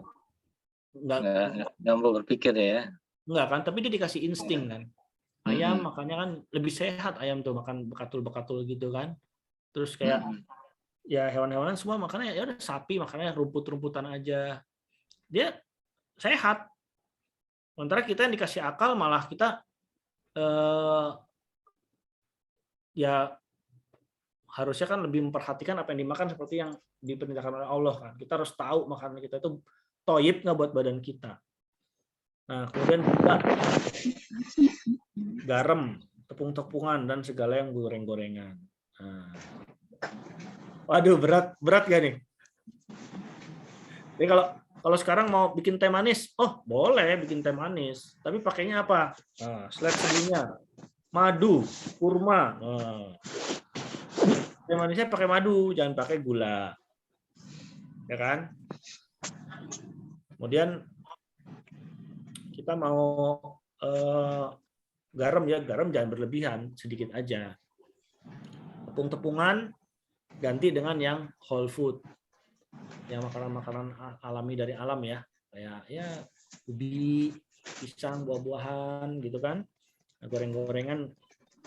Nggak mau berpikir ya. Nggak kan, tapi dia dikasih insting kan. Ayam makanya kan lebih sehat, ayam tuh makan bekatul-bekatul gitu kan. Terus kayak ya hewan-hewanan semua makannya ya udah, sapi makannya rumput-rumputan aja. Dia sehat. Sementara kita yang dikasih akal malah kita ya harusnya kan lebih memperhatikan apa yang dimakan, seperti yang diperintahkan oleh Allah kan. Kita harus tahu makanan kita itu toyib nggak buat badan kita. Nah, kemudian juga garam, tepung-tepungan, dan segala yang goreng-gorengan. Nah. Waduh, berat gak nih? Jadi kalau sekarang mau bikin teh manis, oh boleh bikin teh manis, tapi pakainya apa? Nah, slide sebelumnya. madu, kurma. Teh manisnya pakai madu, jangan pakai gula. Ya kan? Kemudian kita mau garam ya, garam jangan berlebihan, sedikit aja. Tepung-tepungan ganti dengan yang whole food. Yang makanan-makanan alami dari alam ya. Kayak ya ubi, pisang, buah-buahan gitu kan. Goreng-gorengan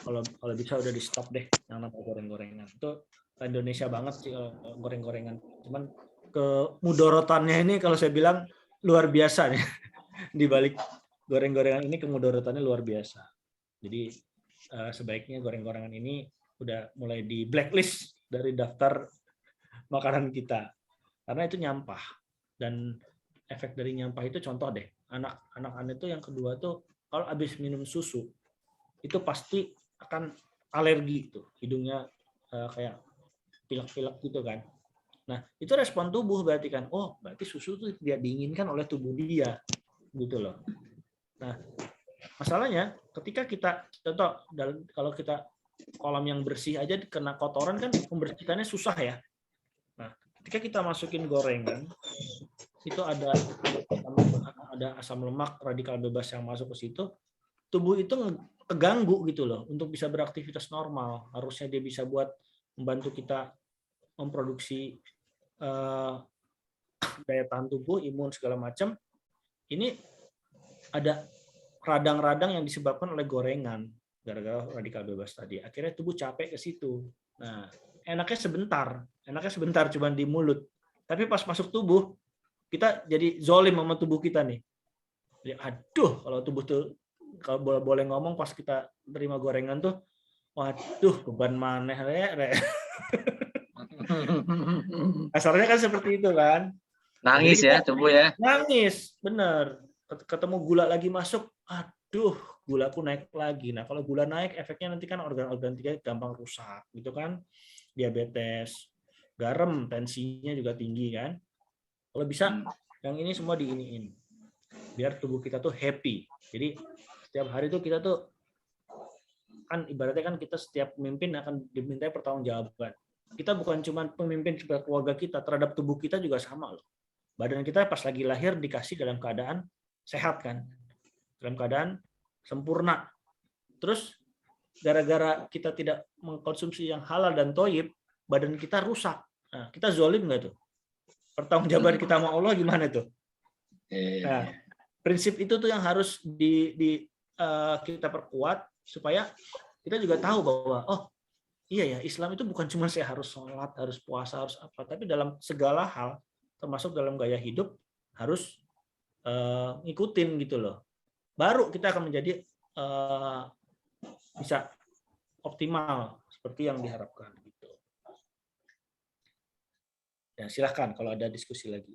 kalau bisa udah di stop deh yang namanya goreng-gorengan. Itu Indonesia banget sih goreng-gorengan. Cuman kemudorotannya ini kalau saya bilang luar biasa nih. Di balik goreng-gorengan ini kemudorotannya luar biasa. Jadi sebaiknya goreng-gorengan ini udah mulai di blacklist dari daftar makanan kita. Karena itu nyampah. Dan efek dari nyampah itu contoh deh. Anak-anak itu yang kedua tuh kalau habis minum susu itu pasti akan alergi tuh. Hidungnya kayak pilek-pilek gitu kan. Nah, itu respon tubuh berarti kan. Oh, berarti susu itu tidak diinginkan oleh tubuh dia. Gitu loh. Nah, masalahnya ketika kita contoh kalau kita kolam yang bersih aja kena kotoran kan membersihkannya susah ya. Nah, ketika kita masukin gorengan itu ada asam lemak radikal bebas yang masuk ke situ, tubuh itu keganggu gitu loh untuk bisa beraktivitas normal. Harusnya dia bisa buat membantu kita memproduksi daya tahan tubuh, imun segala macam. Ini ada radang-radang yang disebabkan oleh gorengan gara-gara radikal bebas tadi. Akhirnya tubuh capek ke situ. Nah, enaknya sebentar cuma di mulut. Tapi pas masuk tubuh, kita jadi zolim sama tubuh kita nih. Jadi, aduh, kalau tubuh tuh kalau boleh ngomong pas kita terima gorengan tuh, waduh, beban maneh rek. Kasarnya kan seperti itu kan. Nangis ya tubuh ya. Nangis, bener. Ketemu gula lagi masuk, aduh, gulaku naik lagi. Nah, kalau gula naik, efeknya nanti kan organ-organ kita gampang rusak, gitu kan. Diabetes, garam, tensinya juga tinggi kan. Kalau bisa, yang ini semua diiniin. Biar tubuh kita tuh happy. Jadi, setiap hari tuh kita tuh, kan ibaratnya kan kita setiap pemimpin akan dimintai pertanggungjawaban. Kita bukan cuma pemimpin terhadap keluarga kita, terhadap tubuh kita juga sama loh. Badan kita pas lagi lahir dikasih dalam keadaan sehat kan, dalam keadaan sempurna. Terus gara-gara kita tidak mengkonsumsi yang halal dan thayyib, badan kita rusak. Nah, kita zolim nggak tuh? Pertanggungjawaban kita sama Allah gimana tuh? Nah, prinsip itu tuh yang harus kita perkuat supaya kita juga tahu bahwa oh iya ya, Islam itu bukan cuma saya harus sholat, harus puasa, harus apa, tapi dalam segala hal termasuk dalam gaya hidup harus ngikutin gitu loh. Baru kita akan menjadi bisa optimal seperti yang diharapkan gitu. Ya, silahkan kalau ada diskusi lagi.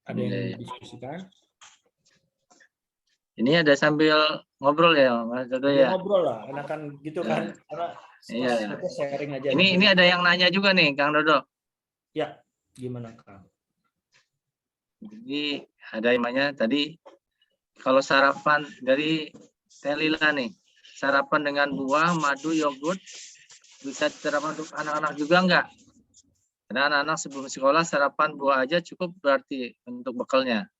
Ada yang didiskusikan? Ini ada sambil ngobrol ya, Mas Dodo ya. Ngobrol lah, enakan gitu kan. Karena sharing aja. Ini ada yang nanya juga nih, Kang Dodo. Ya, gimana Kang? Jadi ada yang nanya tadi kalau sarapan dari Telila nih, sarapan dengan buah, madu, yogurt bisa diterapkan untuk anak-anak juga enggak? Karena anak-anak sebelum sekolah sarapan buah aja cukup berarti untuk bekalnya.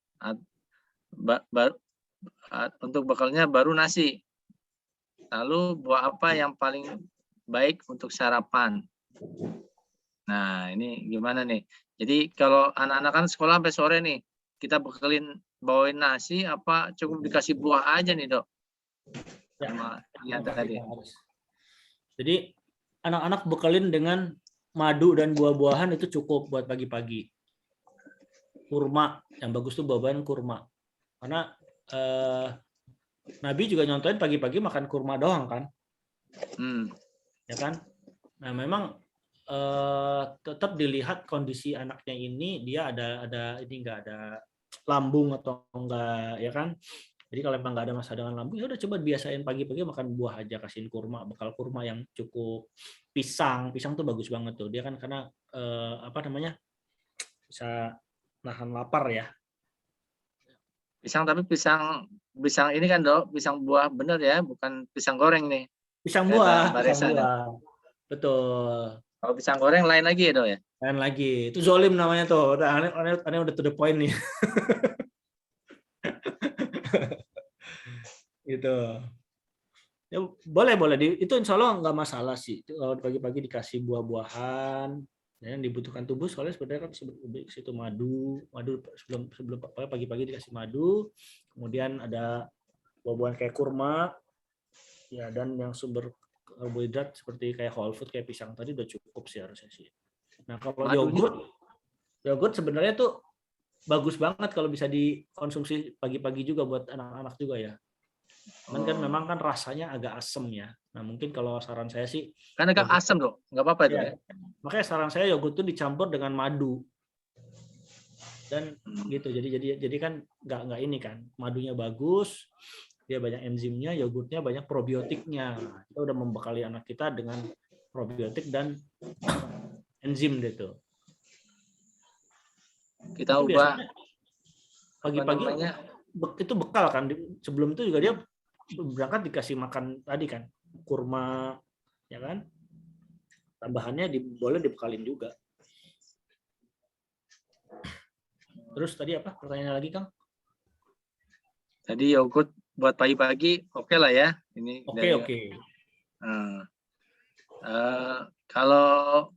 Untuk bekalnya baru nasi. Lalu buah apa yang paling baik untuk sarapan? Nah, ini gimana nih? Jadi kalau anak-anak kan sekolah sampai sore nih, kita bawain nasi apa cukup dikasih buah aja nih, Dok? Ya, tadi. Jadi anak-anak bekalin dengan madu dan buah-buahan itu cukup buat pagi-pagi. Kurma, yang bagus tuh buah-buahan kurma. Karena Nabi juga nyontohin pagi-pagi makan kurma doang kan. Ya kan? Nah, memang tetap dilihat kondisi anaknya ini, dia ada ini enggak ada lambung atau enggak, ya kan? Jadi kalau memang nggak ada masalah dengan lambung, ya udah coba biasain pagi-pagi makan buah aja, kasihin kurma, bekal kurma yang cukup. Pisang tuh bagus banget tuh. Dia kan karena bisa nahan lapar ya. Pisang tapi pisang ini kan Dok, pisang buah bener ya, bukan pisang goreng nih. Pisang Ya, buah, Mbak pisang Resa, buah. Betul. Kalau pisang goreng lain lagi ya Dok ya. Lain lagi. Itu zolim namanya tuh. Aneh udah to the point nih. Gitu. Ya, boleh. Itu insya Allah nggak masalah sih. Kalau pagi-pagi dikasih buah-buahan, yang dibutuhkan tubuh soalnya sebenarnya kan situ madu sebelum pagi-pagi dikasih madu, kemudian ada buah-buahan kayak kurma, ya, dan yang sumber karbohidrat seperti kayak whole food kayak pisang tadi udah cukup sih harusnya sih. Nah kalau yogurt sebenarnya tuh bagus banget kalau bisa dikonsumsi pagi-pagi juga buat anak-anak juga ya. Cuman kan memang kan rasanya agak asem ya. Nah mungkin kalau saran saya sih kan agak asam Dok, nggak apa-apa itu ya. Makanya saran saya yogurt itu dicampur dengan madu dan gitu. Jadi kan nggak ini kan, madunya bagus, dia banyak enzimnya, yogurtnya banyak probiotiknya. Kita udah membekali anak kita dengan probiotik dan enzim gitu. Kita itu ubah pagi-pagi itu bekal kan. Sebelum itu juga dia berangkat dikasih makan tadi kan, kurma ya kan. Tambahannya boleh dibekalin juga. Terus tadi apa pertanyaannya lagi Kang? Tadi yogurt buat pagi-pagi oke lah ya. Ini Oke. Kalau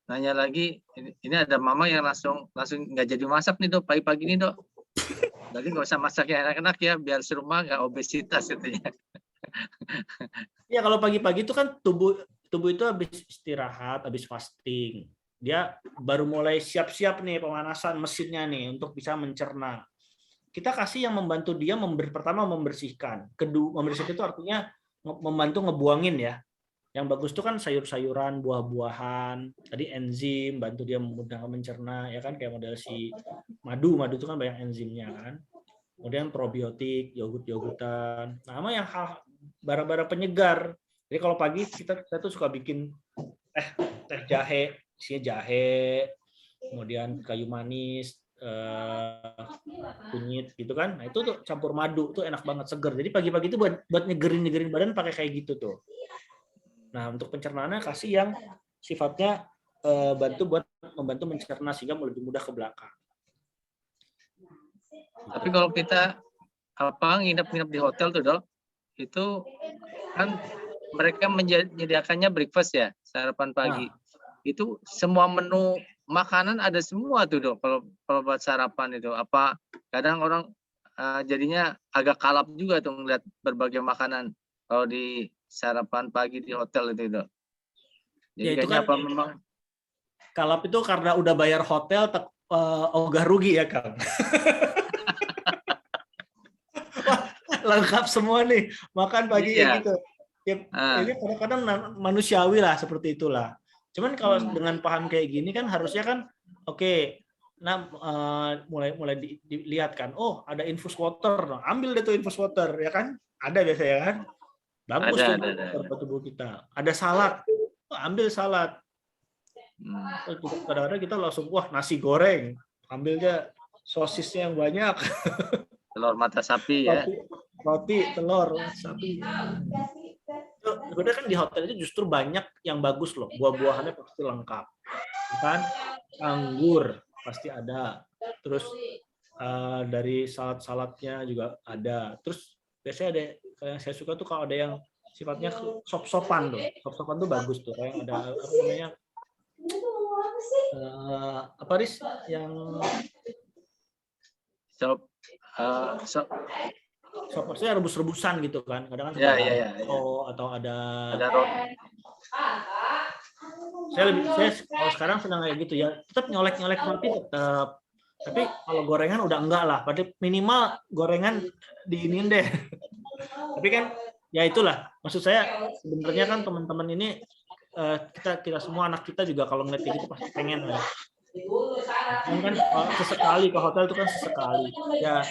nanya lagi, ini ada mama yang langsung nggak jadi masak nih Dok pagi-pagi nih Dok. Jadi nggak usah masak yang enak-enak ya, biar serumah nggak obesitas gitu ya. Ya kalau pagi-pagi itu kan tubuh itu habis istirahat, habis fasting. Dia baru mulai siap-siap nih pemanasan mesinnya nih untuk bisa mencerna. Kita kasih yang membantu dia pertama membersihkan. Kedua, membersihkan itu artinya membantu ngebuangin ya. Yang bagus itu kan sayur-sayuran, buah-buahan, tadi enzim, bantu dia mudah mencerna, ya kan, kayak model si madu itu kan banyak enzimnya kan. Kemudian probiotik, yogurt-yogurtan, nama yang bara-bara penyegar. Jadi kalau pagi kita tuh suka bikin teh jahe, isinya jahe, kemudian kayu manis, kunyit gitu kan. Nah itu tuh campur madu tuh enak banget, seger. Jadi pagi-pagi itu buat nyegerin badan pakai kayak gitu tuh. Nah, untuk pencernaannya kasih yang sifatnya membantu mencerna sehingga lebih mudah ke belakang. Tapi kalau kita nginep di hotel tuh Dok, itu kan mereka menyediakannya breakfast ya, sarapan pagi. Itu semua menu makanan ada semua tuh Dok. Kalau buat sarapan itu, apa kadang orang jadinya agak kalap juga tuh ngeliat berbagai makanan kalau di sarapan pagi di hotel itu Dok. Jadi ya, itu kan apa memang kalap itu karena udah bayar hotel ogah rugi ya Kang. Wah, lengkap semua nih makan pagi gitu. Ya, ini kadang-kadang manusiawi lah seperti itulah. Cuman kalau dengan paham kayak gini kan harusnya kan oke. Nah, mulai dilihat kan, oh ada infus water, nah, ambil deh tuh infus water ya kan, ada biasanya kan. Bagus tuh tubuh kita. Ada salad, ambil salad. Kadang-kadang kita langsung wah nasi goreng, ambilnya sosisnya yang banyak. Telur mata sapi ya. Roti, telur, sapi. Sebenarnya kan di hotel itu justru banyak yang bagus loh. Buah-buahannya pasti lengkap, kan? Anggur pasti ada. Terus dari salad-saladnya juga ada. Terus biasanya ada yang saya suka tuh kalau ada yang sifatnya sop-sopan tuh. Sop-sopan tuh bagus tuh. Kayak ada apa namanya? Apa Riz yang sop maksudnya rebus-rebusan gitu kan. Kadang kan atau ada saya kalau sekarang senang kayak gitu ya. Tetap nyolek-nyolek roti tetap. Tapi kalau gorengan udah enggak lah. Berarti minimal gorengan diinin deh. Tapi kan ya itulah. Maksud saya sebenarnya kan teman-teman ini kita semua anak kita juga kalau ngeliat kayak gitu pasti pengen ya. Kan sesekali ke hotel itu kan sesekali. Ya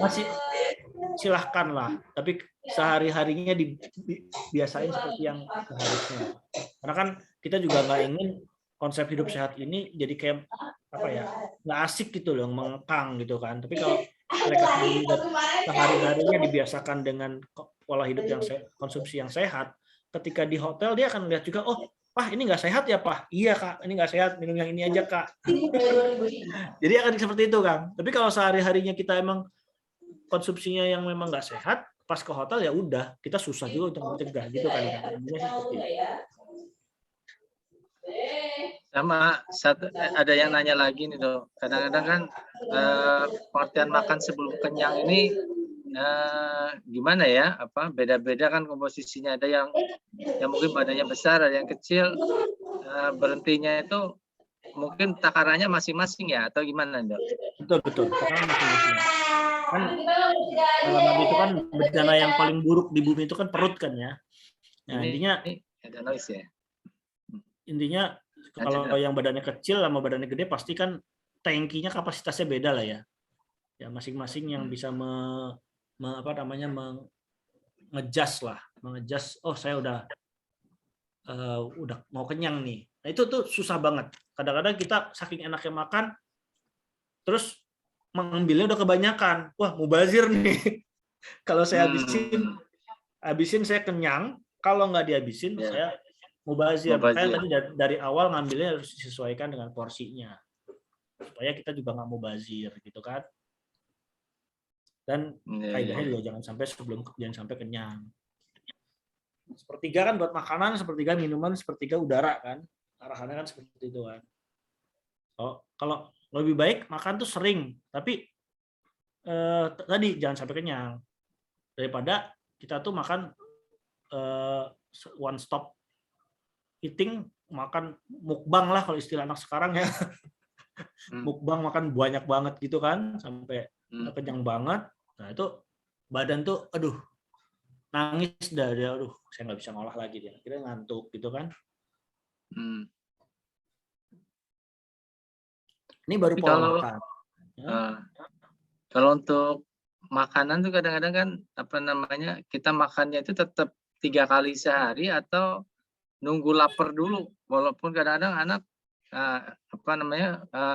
masih silahkan lah. Tapi sehari-harinya dibiasain seperti yang seharusnya. Karena kan kita juga nggak ingin konsep hidup sehat ini jadi kayak apa ya, nggak asik gitu loh, mengekang gitu kan. Tapi kalau mereka sehari-harinya dibiasakan dengan pola hidup yang konsumsi yang sehat, ketika di hotel dia akan lihat juga, oh Pak ini nggak sehat ya Pak, iya Kak ini nggak sehat, minum yang ini aja Kak. Jadi akan seperti itu Kang. Tapi kalau sehari-harinya kita emang konsumsinya yang memang nggak sehat, pas ke hotel ya udah kita susah juga untuk mencegah gitu kan Kang. Sama ada yang nanya lagi nih Dok. Kadang-kadang kan pengertian makan sebelum kenyang ini gimana ya? Beda-beda kan komposisinya. Ada yang mungkin badannya besar, ada yang kecil. Berhentinya itu mungkin takarannya masing-masing ya atau gimana Dok? Betul. Takaran masing-masing. Kan dalam itu kan bencana yang paling buruk di bumi itu kan perut kan ya. Nah, intinya ada noise ya. Intinya kalau yang badannya kecil sama badannya gede pasti kan tangkinya kapasitasnya beda lah ya. Ya masing-masing yang bisa mengejas lah, mengejas. Oh saya udah mau kenyang nih. Nah itu tuh susah banget. Kadang-kadang kita saking enaknya makan, terus mengambilnya udah kebanyakan. Wah mubazir nih. Kalau saya habisin saya kenyang. Kalau nggak dihabisin saya mubazir. Makanya tadi dari awal ngambilnya harus disesuaikan dengan porsinya supaya kita juga nggak mubazir gitu kan. Dan kaidahnya juga jangan sampai kenyang. Sepertiga kan buat makanan, sepertiga minuman, sepertiga udara kan. Arahannya kan seperti itu kan. Kalau lebih baik makan tuh sering, tapi tadi jangan sampai kenyang. Daripada kita tuh makan one stop eating, makan mukbang lah kalau istilah anak sekarang ya. Mukbang makan banyak banget gitu kan, sampai kenyang banget. Nah itu badan tuh aduh nangis dah dia, aduh saya nggak bisa ngolah lagi dia, akhirnya ngantuk gitu kan. Ini baru pola makan. Kalau untuk makanan tuh kadang-kadang kan kita makannya itu tetap 3 kali sehari atau nunggu lapar dulu, walaupun kadang-kadang anak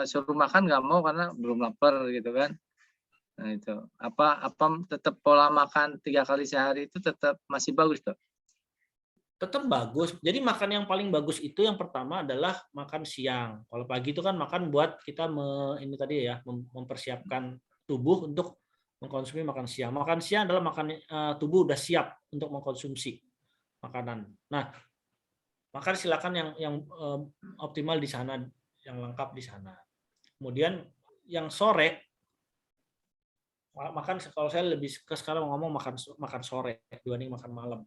suruh makan nggak mau karena belum lapar gitu kan. Nah itu apa tetap pola makan 3 kali sehari itu tetap masih bagus Dok? Tetap bagus. Jadi makan yang paling bagus itu yang pertama adalah makan siang. Kalau pagi itu kan makan buat kita mempersiapkan tubuh untuk mengkonsumsi makan siang. Makan siang adalah tubuh udah siap untuk mengkonsumsi makanan. Nah, makan silakan yang optimal di sana, yang lengkap di sana. Kemudian yang sore makan, kalau saya lebih ke sekarang ngomong makan sore dibanding makan malam.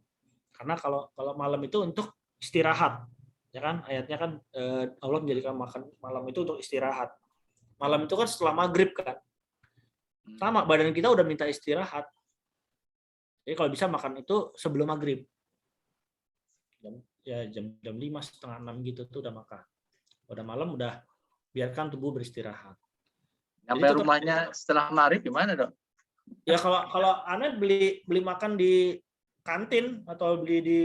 Karena kalau malam itu untuk istirahat, ya kan? Ayatnya kan Allah menjadikan makan malam itu untuk istirahat. Malam itu kan setelah maghrib kan. Sama, badan kita udah minta istirahat. Jadi kalau bisa makan itu sebelum maghrib. Jam 5, setengah 6 gitu tuh udah makan. Udah malam udah biarkan tubuh beristirahat. Sampai rumahnya setelah maghrib gimana Dok? Ya kalau Anda beli makan di kantin atau beli di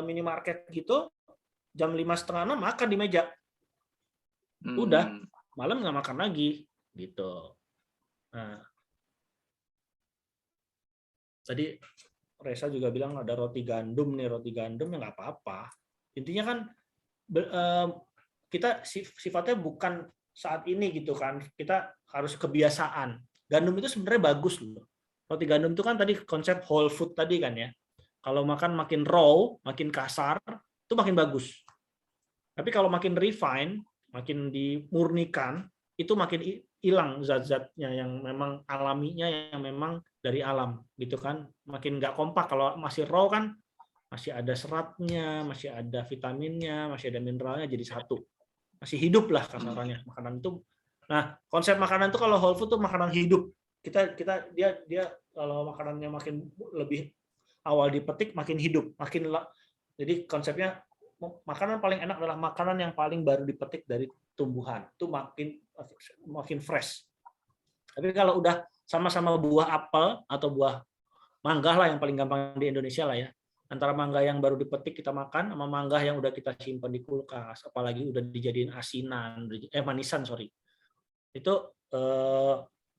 minimarket gitu, jam 5:30 makan di meja. Udah, malam nggak makan lagi gitu. Nah, tadi Reza juga bilang ada roti gandum nih, roti gandum ya nggak apa-apa. Intinya kan kita sifatnya bukan saat ini gitu kan, kita harus kebiasaan. Gandum itu sebenarnya bagus loh. Roti gandum itu kan tadi konsep whole food tadi kan ya. Kalau makan makin raw, makin kasar, itu makin bagus. Tapi kalau makin refine, makin dimurnikan, itu makin hilang zat-zatnya yang memang alaminya, yang memang dari alam gitu kan. Makin nggak kompak. Kalau masih raw kan masih ada seratnya, masih ada vitaminnya, masih ada mineralnya jadi satu. Masih hidup lah kasarannya makanan itu. Nah, konsep makanan itu kalau whole food itu makanan hidup. Dia kalau makanannya makin lebih awal dipetik makin hidup, jadi konsepnya makanan paling enak adalah makanan yang paling baru dipetik dari tumbuhan. Itu makin fresh. Tapi kalau udah sama-sama buah apel atau buah mangga lah yang paling gampang di Indonesia lah ya. Antara mangga yang baru dipetik kita makan sama mangga yang udah kita simpan di kulkas, apalagi udah dijadiin manisan, sorry. itu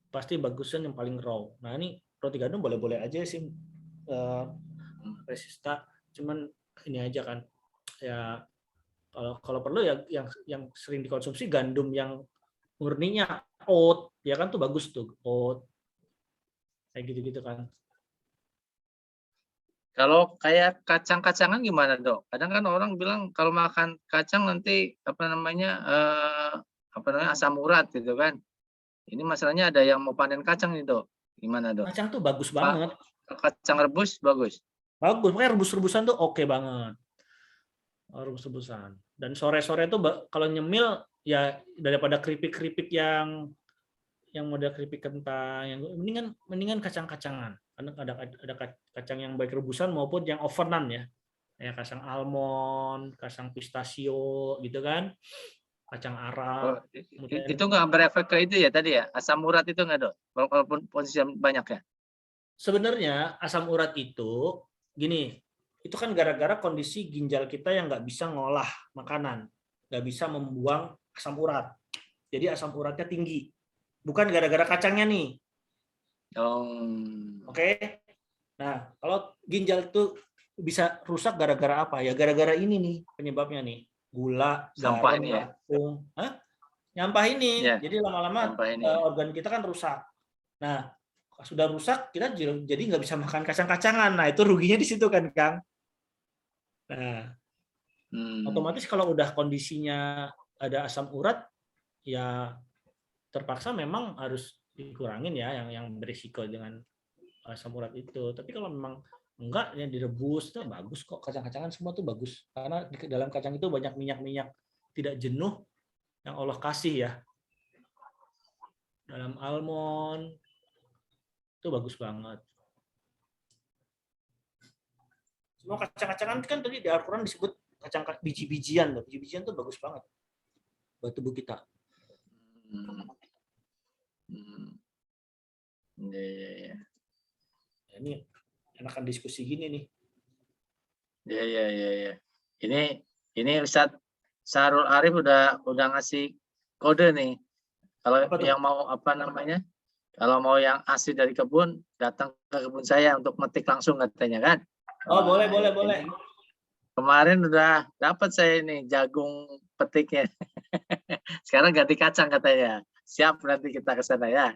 pasti bagusnya yang paling raw. Nah ini roti gandum boleh-boleh aja sih, Resista. Cuman ini aja kan, ya kalau perlu ya yang sering dikonsumsi gandum yang murninya oat, ya kan tuh bagus tuh oat, kayak gitu-gitu kan. Kalau kayak kacang-kacangan gimana, Dok? Kadang kan orang bilang kalau makan kacang nanti asam urat gitu kan. Ini masalahnya ada yang mau panen kacang nih, Dok. Gimana, Dok? Kacang tuh bagus Pak, banget. kacang rebus bagus. Bagus, makanya rebus-rebusan tuh oke banget. Rebus-rebusan. Dan sore-sore tuh kalau nyemil ya daripada keripik-keripik yang model keripik kentang, yang mendingan kacang-kacangan. Karena ada kacang yang baik rebusan maupun yang ovenan ya. Kayak kacang almond, kacang pistachio gitu kan. Kacang Arab. Itu nggak berefek ke itu ya tadi ya? Asam urat itu nggak, Dok? Walaupun posisi banyak ya? Sebenarnya asam urat itu gini, itu kan gara-gara kondisi ginjal kita yang nggak bisa ngolah makanan, nggak bisa membuang asam urat. Jadi asam uratnya tinggi. Bukan gara-gara kacangnya nih. Oke. Nah, kalau ginjal itu bisa rusak gara-gara apa? Ya gara-gara ini nih penyebabnya nih. Gula, garam, tepung. Nyampah ini. Yeah. Jadi lama-lama organ kita kan rusak. Nah, sudah rusak, kita jadi nggak bisa makan kacang-kacangan. Nah, itu ruginya di situ kan, Kang. Nah, otomatis kalau udah kondisinya ada asam urat, ya terpaksa memang harus dikurangin ya yang berisiko dengan asam urat itu. Tapi kalau memang enggak, yang direbus itu bagus kok. Kacang-kacangan semua tuh bagus. Karena di dalam kacang itu banyak minyak-minyak tidak jenuh yang Allah kasih ya. Dalam almond itu bagus banget. Semua kacang-kacangan kan tadi di Al-Quran disebut kacang biji-bijian. Biji-bijian tuh bagus banget buat tubuh kita. Ya. Ini enakan diskusi gini nih. Ya. Ini Ustadz Sahrul Arif udah ngasih kode nih. Kalau yang mau kalau mau yang asli dari kebun, datang ke kebun saya untuk metik langsung katanya kan. Oh, boleh. Kemarin udah dapat saya ini jagung petiknya. Sekarang ganti kacang katanya. Siap, nanti kita ke sana ya.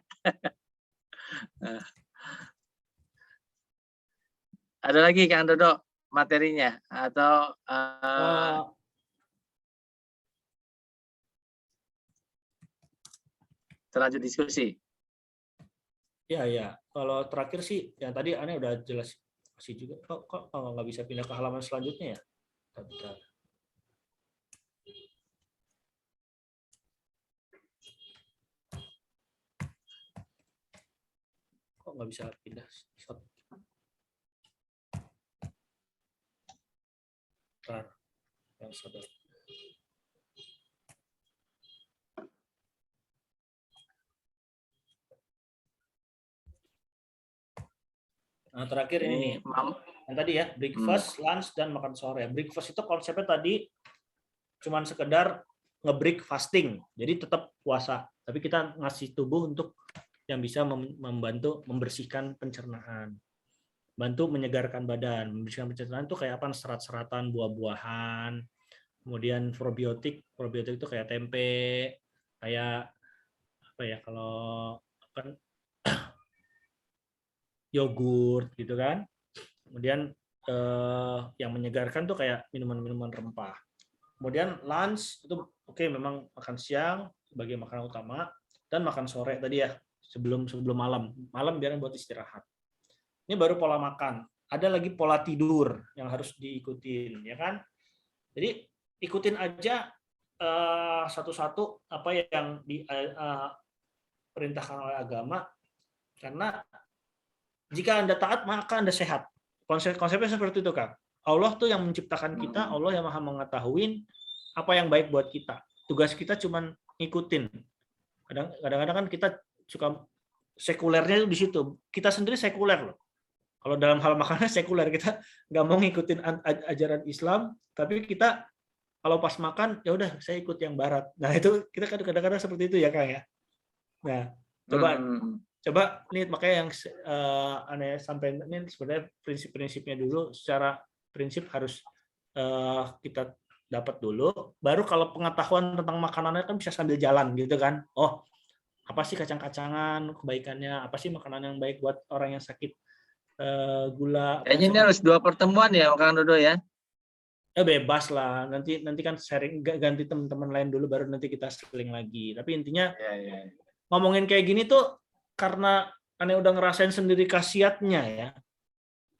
Ada lagi Kang Dodo materinya atau terlanjut diskusi? Ya. Kalau terakhir sih, yang tadi Ane udah jelas sih juga. Kok nggak bisa pindah ke halaman selanjutnya ya? Bentar. Kok nggak bisa pindah? Bentar. Yang sabar. Nah, terakhir ini yang tadi ya, breakfast, lunch, dan makan sore. Breakfast itu konsepnya tadi cuman sekedar nge-break fasting. Jadi tetap puasa, tapi kita ngasih tubuh untuk yang bisa membantu membersihkan pencernaan. Bantu menyegarkan badan. Membersihkan pencernaan itu kayak apa? Serat-seratan, buah-buahan. Kemudian probiotik itu kayak tempe, kayak apa ya, kalau kan yogurt gitu kan. Kemudian yang menyegarkan tuh kayak minuman-minuman rempah. Kemudian lunch itu memang makan siang sebagai makanan utama, dan makan sore tadi ya sebelum malam biar buat istirahat. Ini baru pola makan. Ada lagi pola tidur yang harus diikutin ya kan. Jadi ikutin aja satu-satu apa yang diperintahkan oleh agama, karena jika Anda taat maka Anda sehat. Konsepnya seperti itu, Kang. Allah tuh yang menciptakan kita, Allah yang Maha mengetahui apa yang baik buat kita. Tugas kita cuma ngikutin. Kadang-kadang kan kita suka sekulernya di situ. Kita sendiri sekuler loh. Kalau dalam hal makanan sekuler, kita nggak mau ngikutin ajaran Islam, tapi kita kalau pas makan ya udah saya ikut yang barat. Nah, itu kita kadang-kadang seperti itu ya, Kang ya. Nah, coba Hmm. coba nih makanya yang aneh sampaikan ini sebenarnya prinsip-prinsipnya dulu, secara prinsip harus kita dapat dulu, baru kalau pengetahuan tentang makanannya kan bisa sambil jalan gitu kan. Oh, apa sih kacang-kacangan kebaikannya, apa sih makanan yang baik buat orang yang sakit gula, apa Kayaknya sih. ini harus 2 pertemuan ya, Kang Dodo ya. Bebas lah, nanti kan sharing, ganti teman-teman lain dulu baru nanti kita sharing lagi. Tapi intinya Ya. ngomongin kayak gini tuh karena aneh udah ngerasain sendiri khasiatnya ya,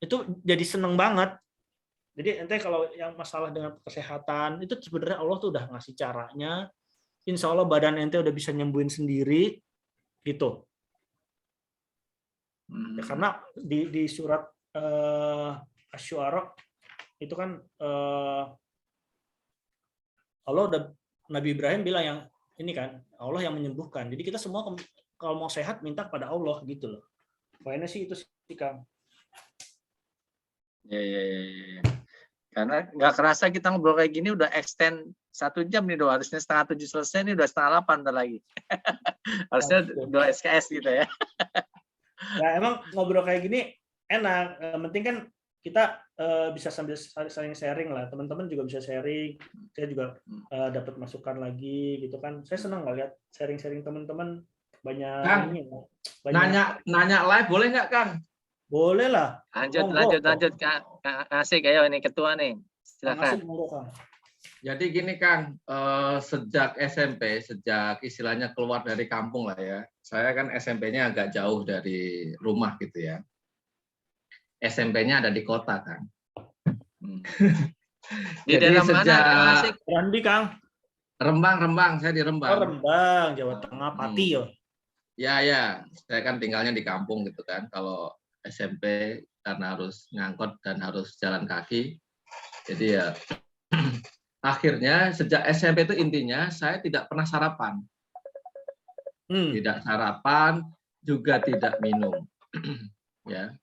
itu jadi seneng banget. Jadi ente kalau yang masalah dengan kesehatan itu sebenarnya Allah tuh udah ngasih caranya. Insya Allah badan ente udah bisa nyembuhin sendiri gitu. Ya, karena di surat Asy-Syu'ara itu kan Allah udah, Nabi Ibrahim bilang yang ini kan Allah yang menyembuhkan. Jadi kita semua kalau mau sehat minta kepada Allah gitu loh. Poinnya sih itu sih Kang. Ya. Karena nggak kerasa kita ngobrol kayak gini udah extend 1 jam nih, harusnya 7:30 selesai, nih udah 7:30 ntar lagi. Harusnya 2 SKS gitu ya. Ya emang ngobrol kayak gini enak. Penting kan kita bisa sambil saling sharing lah. Teman-teman juga bisa sharing. Saya juga dapat masukan lagi gitu kan. Saya senang lihat sharing-sharing teman-teman banyak. Kang, ini. Banyak. nanya live boleh nggak, Kang? Boleh lah. Lanjut Kang Asik, ayo ini ketua nih. Silakan. Jadi gini Kang, sejak SMP, sejak istilahnya keluar dari kampung lah ya. Saya kan SMP-nya agak jauh dari rumah gitu ya. SMP-nya ada di kota, Kang. Di daerah mana Kang Asik? Randi, Kang. Rembang, saya di Rembang. Oh, Rembang, Jawa Tengah, Pati ya. Ya, saya kan tinggalnya di kampung gitu kan. Kalau SMP karena harus ngangkot dan harus jalan kaki. Jadi ya akhirnya sejak SMP itu intinya saya tidak pernah sarapan. Tidak sarapan, juga tidak minum. Ya.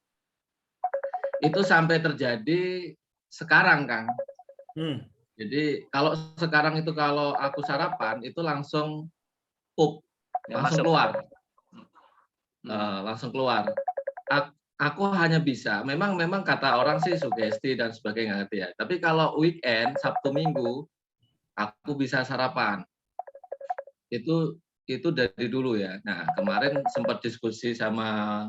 Itu sampai terjadi sekarang, Kang. Jadi kalau sekarang itu kalau aku sarapan itu langsung pup, langsung keluar. Langsung keluar. Aku hanya bisa, memang kata orang sih sugesti dan sebagainya gitu ya. Tapi kalau weekend, Sabtu Minggu, aku bisa sarapan. Itu dari dulu ya. Nah, kemarin sempat diskusi sama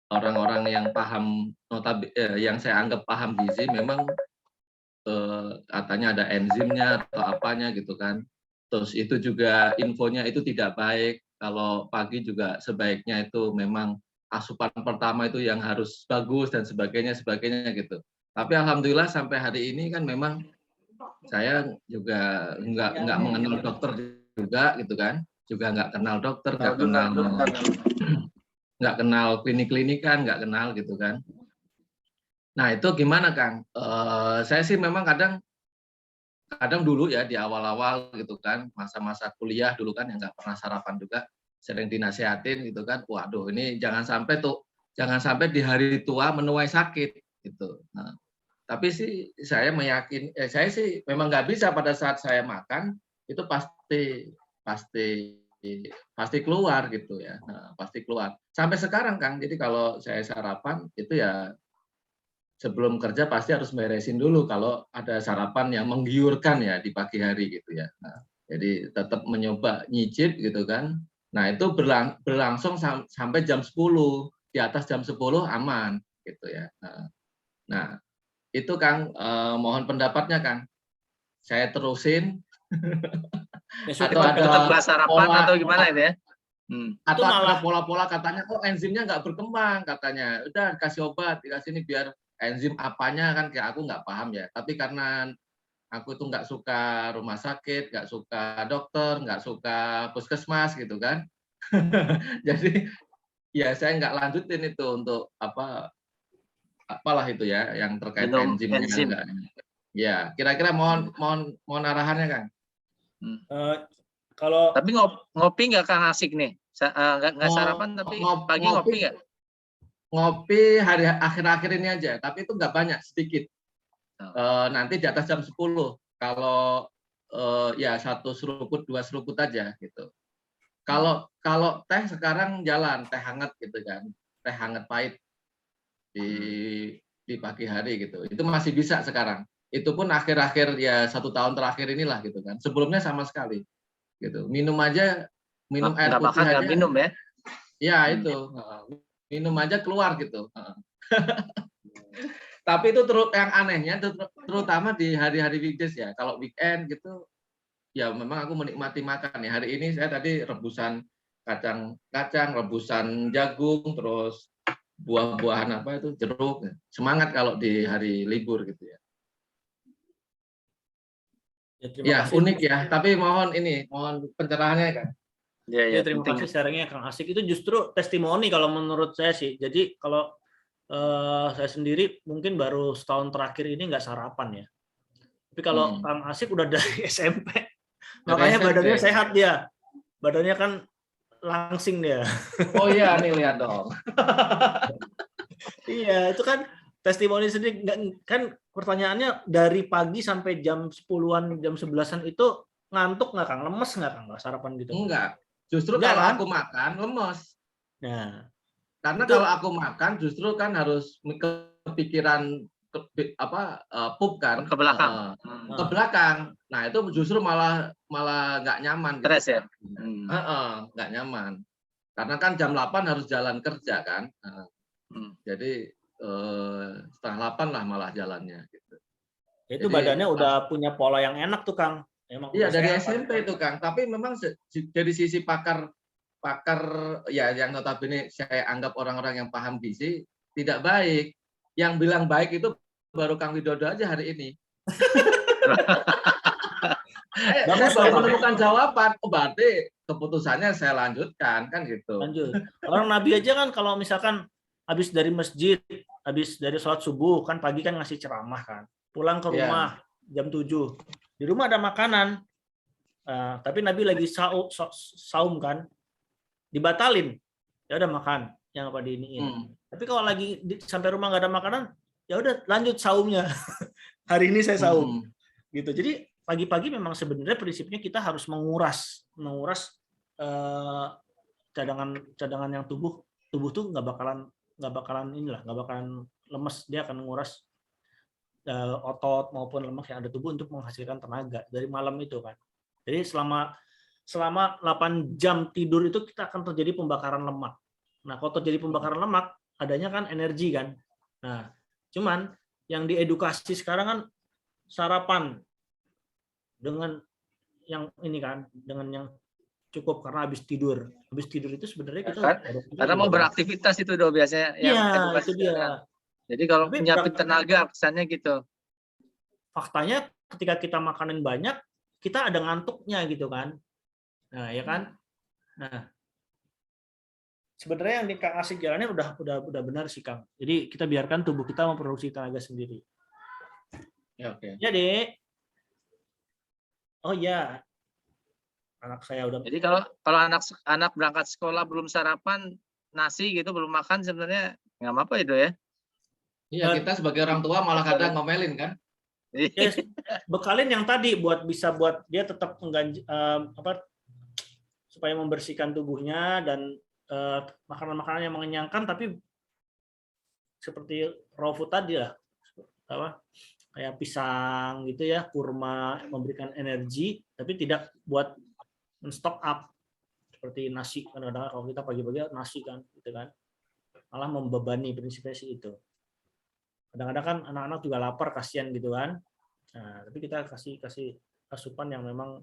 orang-orang yang paham yang saya anggap paham gizi, memang katanya ada enzimnya atau apanya gitu kan. Terus itu juga infonya itu tidak baik. Kalau pagi juga sebaiknya itu memang asupan pertama itu yang harus bagus dan sebagainya gitu. Tapi alhamdulillah sampai hari ini kan memang saya juga nggak mengenal dokter juga gitu kan, juga nggak kenal dokter, nggak kenal klinik-klinikan, nggak kenal gitu kan. Nah itu gimana Kang? Saya sih memang kadang dulu ya di awal-awal gitu kan, masa-masa kuliah dulu kan yang nggak pernah sarapan juga, sering dinasihatin gitu kan, waduh ini jangan sampai di hari tua menuai sakit gitu. Nah, tapi sih saya meyakini, saya sih memang nggak bisa pada saat saya makan itu pasti keluar gitu ya, pasti keluar. Sampai sekarang Kang, jadi kalau saya sarapan itu ya sebelum kerja pasti harus beresin dulu kalau ada sarapan yang menggiurkan ya di pagi hari gitu ya. Nah, jadi tetap mencoba nyicip gitu kan. Nah itu berlangsung sampai jam 10, di atas jam 10 aman gitu ya. Nah itu Kang, mohon pendapatnya Kang. Saya terusin. Atau tetap nggak sarapan atau gimana itu ya? Atau ada pola-pola katanya kok enzimnya nggak berkembang katanya. Udah kasih obat, dikasih ini biar enzim apanya kan kayak aku nggak paham ya. Tapi karena aku tuh nggak suka rumah sakit, nggak suka dokter, nggak suka puskesmas gitu kan. Jadi ya saya nggak lanjutin itu untuk apalah itu ya yang terkait enzimnya. Ya, kira-kira mohon arahannya Kang. Kalau tapi ngopi nggak Kang Asik nih? Nggak sarapan tapi pagi ngopi nggak? Ngopi hari akhir-akhir ini aja, tapi itu nggak banyak, sedikit. Nanti di atas jam 10. Kalau ya 1 seruput, 2 seruput aja gitu. Kalau teh sekarang jalan, teh hangat gitu kan, teh hangat pahit di pagi hari gitu. Itu masih bisa sekarang. Itu pun akhir-akhir ya 1 tahun terakhir inilah gitu kan. Sebelumnya sama sekali gitu. Minum air Nggak putih makan, nggak aja. minum ya. Ya itu, minum aja keluar gitu. Tapi itu yang anehnya terutama di hari-hari weekdays ya. Kalau weekend gitu ya memang aku menikmati makan ya. Hari ini saya tadi rebusan kacang, rebusan jagung, terus buah-buahan apa itu, jeruk. Semangat kalau di hari libur gitu ya. Ya, terima Ya kasih. unik ya. Tapi mohon pencerahannya kan. Ya, Terima kasih sharingnya Kang Asik. Itu justru testimoni kalau menurut saya sih. Jadi kalau saya sendiri mungkin baru setahun terakhir ini nggak sarapan ya. Tapi kalau Kang Asik udah dari SMP, makanya SMP. badannya sehat dia. Badannya kan langsing dia. Oh iya, nih lihat dong. Iya, itu kan testimoni sendiri. Kan pertanyaannya dari pagi sampai jam 10-an, jam 11-an itu ngantuk nggak Kang? Lemes nggak Kang? Nggak sarapan gitu? Enggak. Justru Enggak, kalau kan? aku makan lemes. Nah, Karena itu, kalau aku makan justru kan harus kepikiran pup kan ke belakang. ke belakang. Nah itu justru malah nggak nyaman. Stres gitu. ya. Nggak nyaman. Karena kan jam 8 harus jalan kerja kan. Jadi setengah 8 lah malah jalannya. Gitu. itu Jadi, badannya udah punya pola yang enak tuh Kang. Emang iya udah dari sehat. SMP itu Kang. Tapi memang dari sisi pakar ya yang notabene saya anggap orang-orang yang paham gizi tidak baik. Yang bilang baik itu baru Kang Widodo aja hari ini. Saya baru menemukan jawaban. Oh, berarti keputusannya saya lanjutkan kan gitu. Lanjut. Orang Nabi aja kan kalau misalkan habis dari masjid, habis dari sholat subuh kan pagi kan ngasih ceramah kan. Pulang ke rumah jam 7. Di rumah ada makanan. Tapi Nabi lagi saum kan. Dibatalin. Ya udah makan yang apa diiniin. Tapi kalau lagi sampai rumah nggak ada makanan, ya udah lanjut saumnya. Hari ini saya saum. Gitu. Jadi pagi-pagi memang sebenarnya prinsipnya kita harus menguras cadangan yang tubuh tuh nggak bakalan lemes, dia akan menguras otot maupun lemak yang ada tubuh untuk menghasilkan tenaga dari malam itu kan. Jadi selama 8 jam tidur itu kita akan terjadi pembakaran lemak. Nah, kalau terjadi pembakaran lemak, adanya kan energi kan. Nah, cuman yang diedukasi sekarang kan sarapan dengan yang ini kan, dengan yang cukup karena habis tidur. Habis tidur itu sebenarnya kita karena mau beraktivitas itu biasanya yang itu dia. Jadi kalau nyiapin tenaga kesannya gitu. Faktanya ketika kita makanan banyak, kita ada ngantuknya gitu kan. Nah, ya kan? Nah, sebenarnya yang di Kang Asik jalannya udah benar sih Kang. Jadi kita biarkan tubuh kita memproduksi tenaga sendiri. Ya, oke. Jadi, oh ya, anak saya udah. Jadi kalau anak berangkat sekolah belum sarapan, nasi gitu belum makan sebenarnya nggak apa-apa itu ya. Iya, kita sebagai orang tua malah kadang ngomelin kan. Ya, bekalin yang tadi buat dia tetap supaya membersihkan tubuhnya dan makanan-makanan yang mengenyangkan, tapi seperti raw food tadi lah, kayak pisang gitu ya, kurma memberikan energi, tapi tidak buat men-stock up seperti nasi. Kadang-kadang kalau kita pagi-pagi nasi kan, gitu kan, malah membebani, prinsipnya sih itu. Kadang-kadang kan anak-anak juga lapar, kasihan gitu kan. Nah, tapi kita kasih asupan yang memang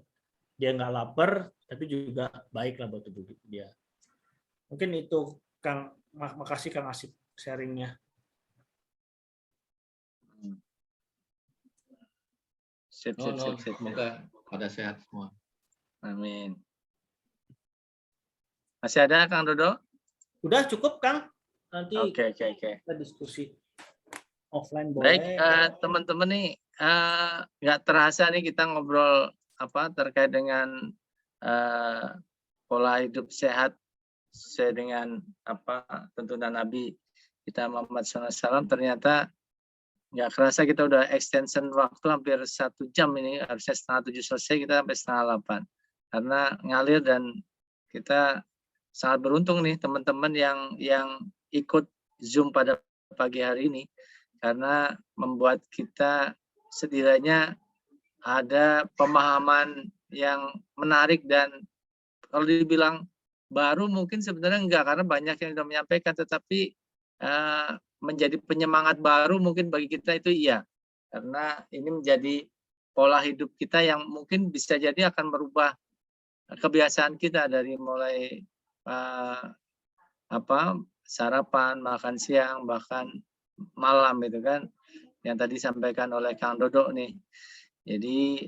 dia nggak lapar, tapi juga baik lah buat tubuh dia. Mungkin itu Kang, makasih Kang Asik sharingnya. Sip. Semoga pada sehat semua. Amin. Masih ada Kang Dodo? Udah cukup Kang. Nanti Oke. kita diskusi offline boleh. Baik, teman-teman nih, nggak terasa nih kita ngobrol terkait dengan pola hidup sehat sesuai dengan tuntunan Nabi kita Muhammad SAW. Ternyata nggak kerasa kita udah extension waktu hampir 1 jam ini. Harusnya 6:30 selesai, kita sampai 7:30 karena ngalir dan kita sangat beruntung nih teman-teman yang ikut Zoom pada pagi hari ini, karena membuat kita setidaknya ada pemahaman yang menarik, dan kalau dibilang baru mungkin sebenarnya enggak, karena banyak yang sudah menyampaikan, tetapi menjadi penyemangat baru mungkin bagi kita itu iya, karena ini menjadi pola hidup kita yang mungkin bisa jadi akan merubah kebiasaan kita dari mulai sarapan, makan siang, bahkan malam itu kan, yang tadi disampaikan oleh Kang Dodo nih. Jadi